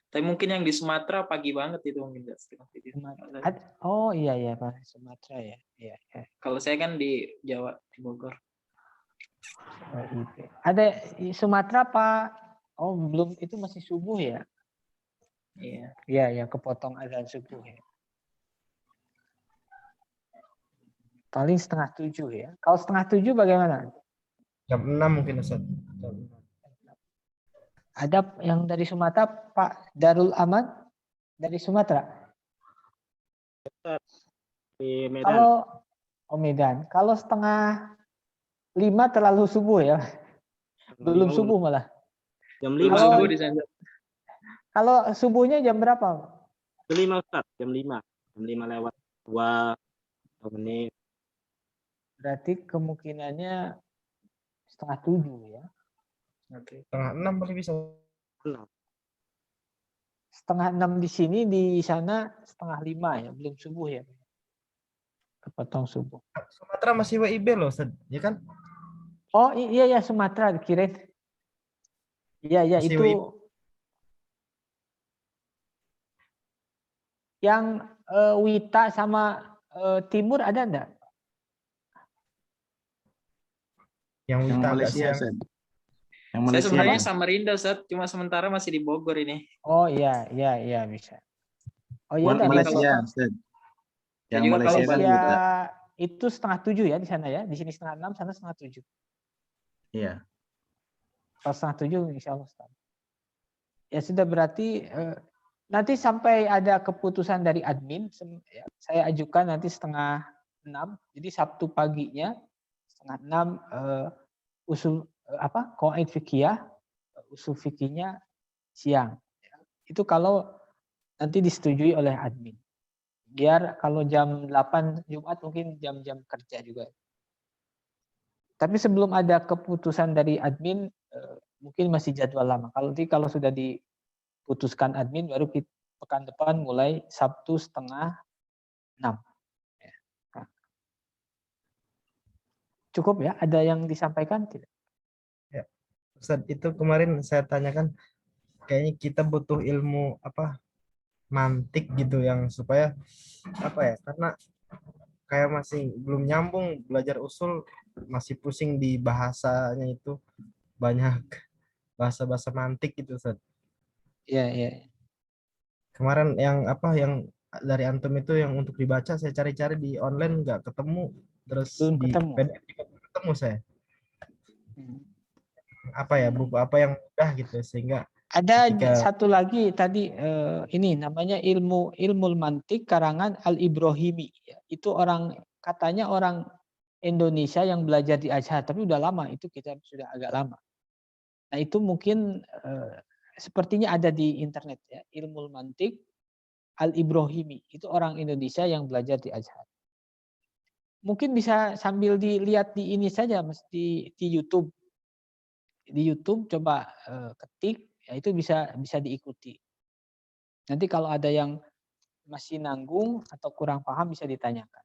Tapi mungkin yang di Sumatera pagi banget itu mungkin, Zat, setengah 7. Oh iya Pak, Sumatera ya. Iya. Kalau saya kan di Jawa, di Bogor. WIB. Ada Sumatera Pak? Oh belum, itu masih subuh ya? Iya. Iya, kepotong azan subuh ya. Paling 6:30 ya. Kalau 6:30 bagaimana? Jam 6 mungkin Ustaz. Jam 6. Ada yang dari Sumatera, Pak Darul Aman dari Sumatera. Di Medan. Kalau Medan, kalau 4:30 terlalu subuh ya. Belum subuh malah. Jam 5. Belum Kalau- subuh di sana. Kalau subuhnya jam berapa? Jam 5 Ustaz, jam 5. Jam 5 lewat 2 menit. Berarti kemungkinannya 6:30 ya. Oke. 5:30 paling bisa. 5:30 di sini, di sana 4:30 ya, belum subuh ya. Kepotong subuh. Sumatera masih WIB loh Ustaz, ya kan? Oh iya Sumatera kirain. Iya Masih itu WIB. yang Wita sama Timur ada enggak? Yang Yang Wita agak Malaysia, siang. Ustaz. Yang Saya Malaysia. sebenarnya itu. Samarinda, Zat, cuma sementara masih di Bogor ini. Oh iya bisa. Oh iya Bukan udah Malaysia, berarti Ustaz. Saya Yang juga Malaysia kalau kan Malaysia beda. itu 6:30 ya di sana ya. Di sini 5:30, sana 6:30. Iya. Kalau 6:30 insya Allah. Ya sudah, berarti nanti sampai ada keputusan dari admin, saya ajukan nanti 5:30. Jadi Sabtu paginya 5:30 usul qawaid fikih, usul fikihnya siang. Itu kalau nanti disetujui oleh admin. Biar kalau jam 8 Jumat mungkin jam-jam kerja juga. Tapi sebelum ada keputusan dari admin, mungkin masih jadwal lama. Kalau sudah diputuskan admin, baru pekan depan mulai Sabtu 5:30. Cukup ya? Ada yang disampaikan tidak? Ustaz, itu kemarin saya tanyakan kayaknya kita butuh ilmu apa mantik gitu yang supaya apa ya, karena kayak masih belum nyambung belajar usul, masih pusing di bahasanya, itu banyak bahasa-bahasa mantik gitu Ustaz. Iya, iya. Kemarin yang apa yang dari antum itu yang untuk dibaca saya cari-cari di online nggak ketemu, terus Belum di ketemu. PDF juga belum ketemu saya. Hmm. Apa ya, buku apa yang mudah gitu sehingga Ada ketika satu lagi tadi ini namanya ilmu mantik karangan Al-Ibrahimi. Ya. Itu katanya orang Indonesia yang belajar di Azhar, tapi udah lama itu, kita sudah agak lama. Nah itu mungkin sepertinya ada di internet ya, ilmu mantik Al-Ibrahimi. Itu orang Indonesia yang belajar di Azhar. Mungkin bisa sambil dilihat di ini saja, Mas, di YouTube. Di YouTube coba ketik, ya itu bisa diikuti. Nanti kalau ada yang masih nanggung atau kurang paham bisa ditanyakan.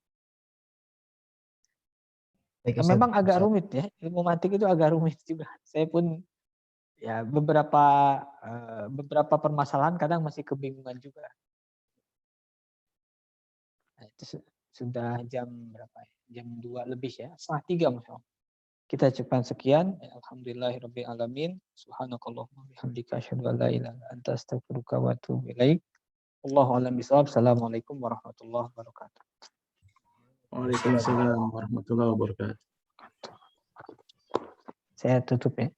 baik, Nah, Ustaz, memang agak Ustaz. rumit ya, ilmu mantik itu agak rumit juga. Saya pun ya beberapa permasalahan kadang masih kebingungan juga. Nah, itu sudah jam berapa ya? Jam 2 lebih ya, 2:30 Mas. Kita cukupkan sekian. Alhamdulillahirabbil alamin. Subhanakallahumma bihamdika asyhadu an la ilaha illa anta astaghfiruka wa atubu ilaik. Wallahu a'lam bishawab. Assalamualaikum warahmatullahi wabarakatuh. Waalaikumsalam warahmatullahi wabarakatuh. Saya tutup ya.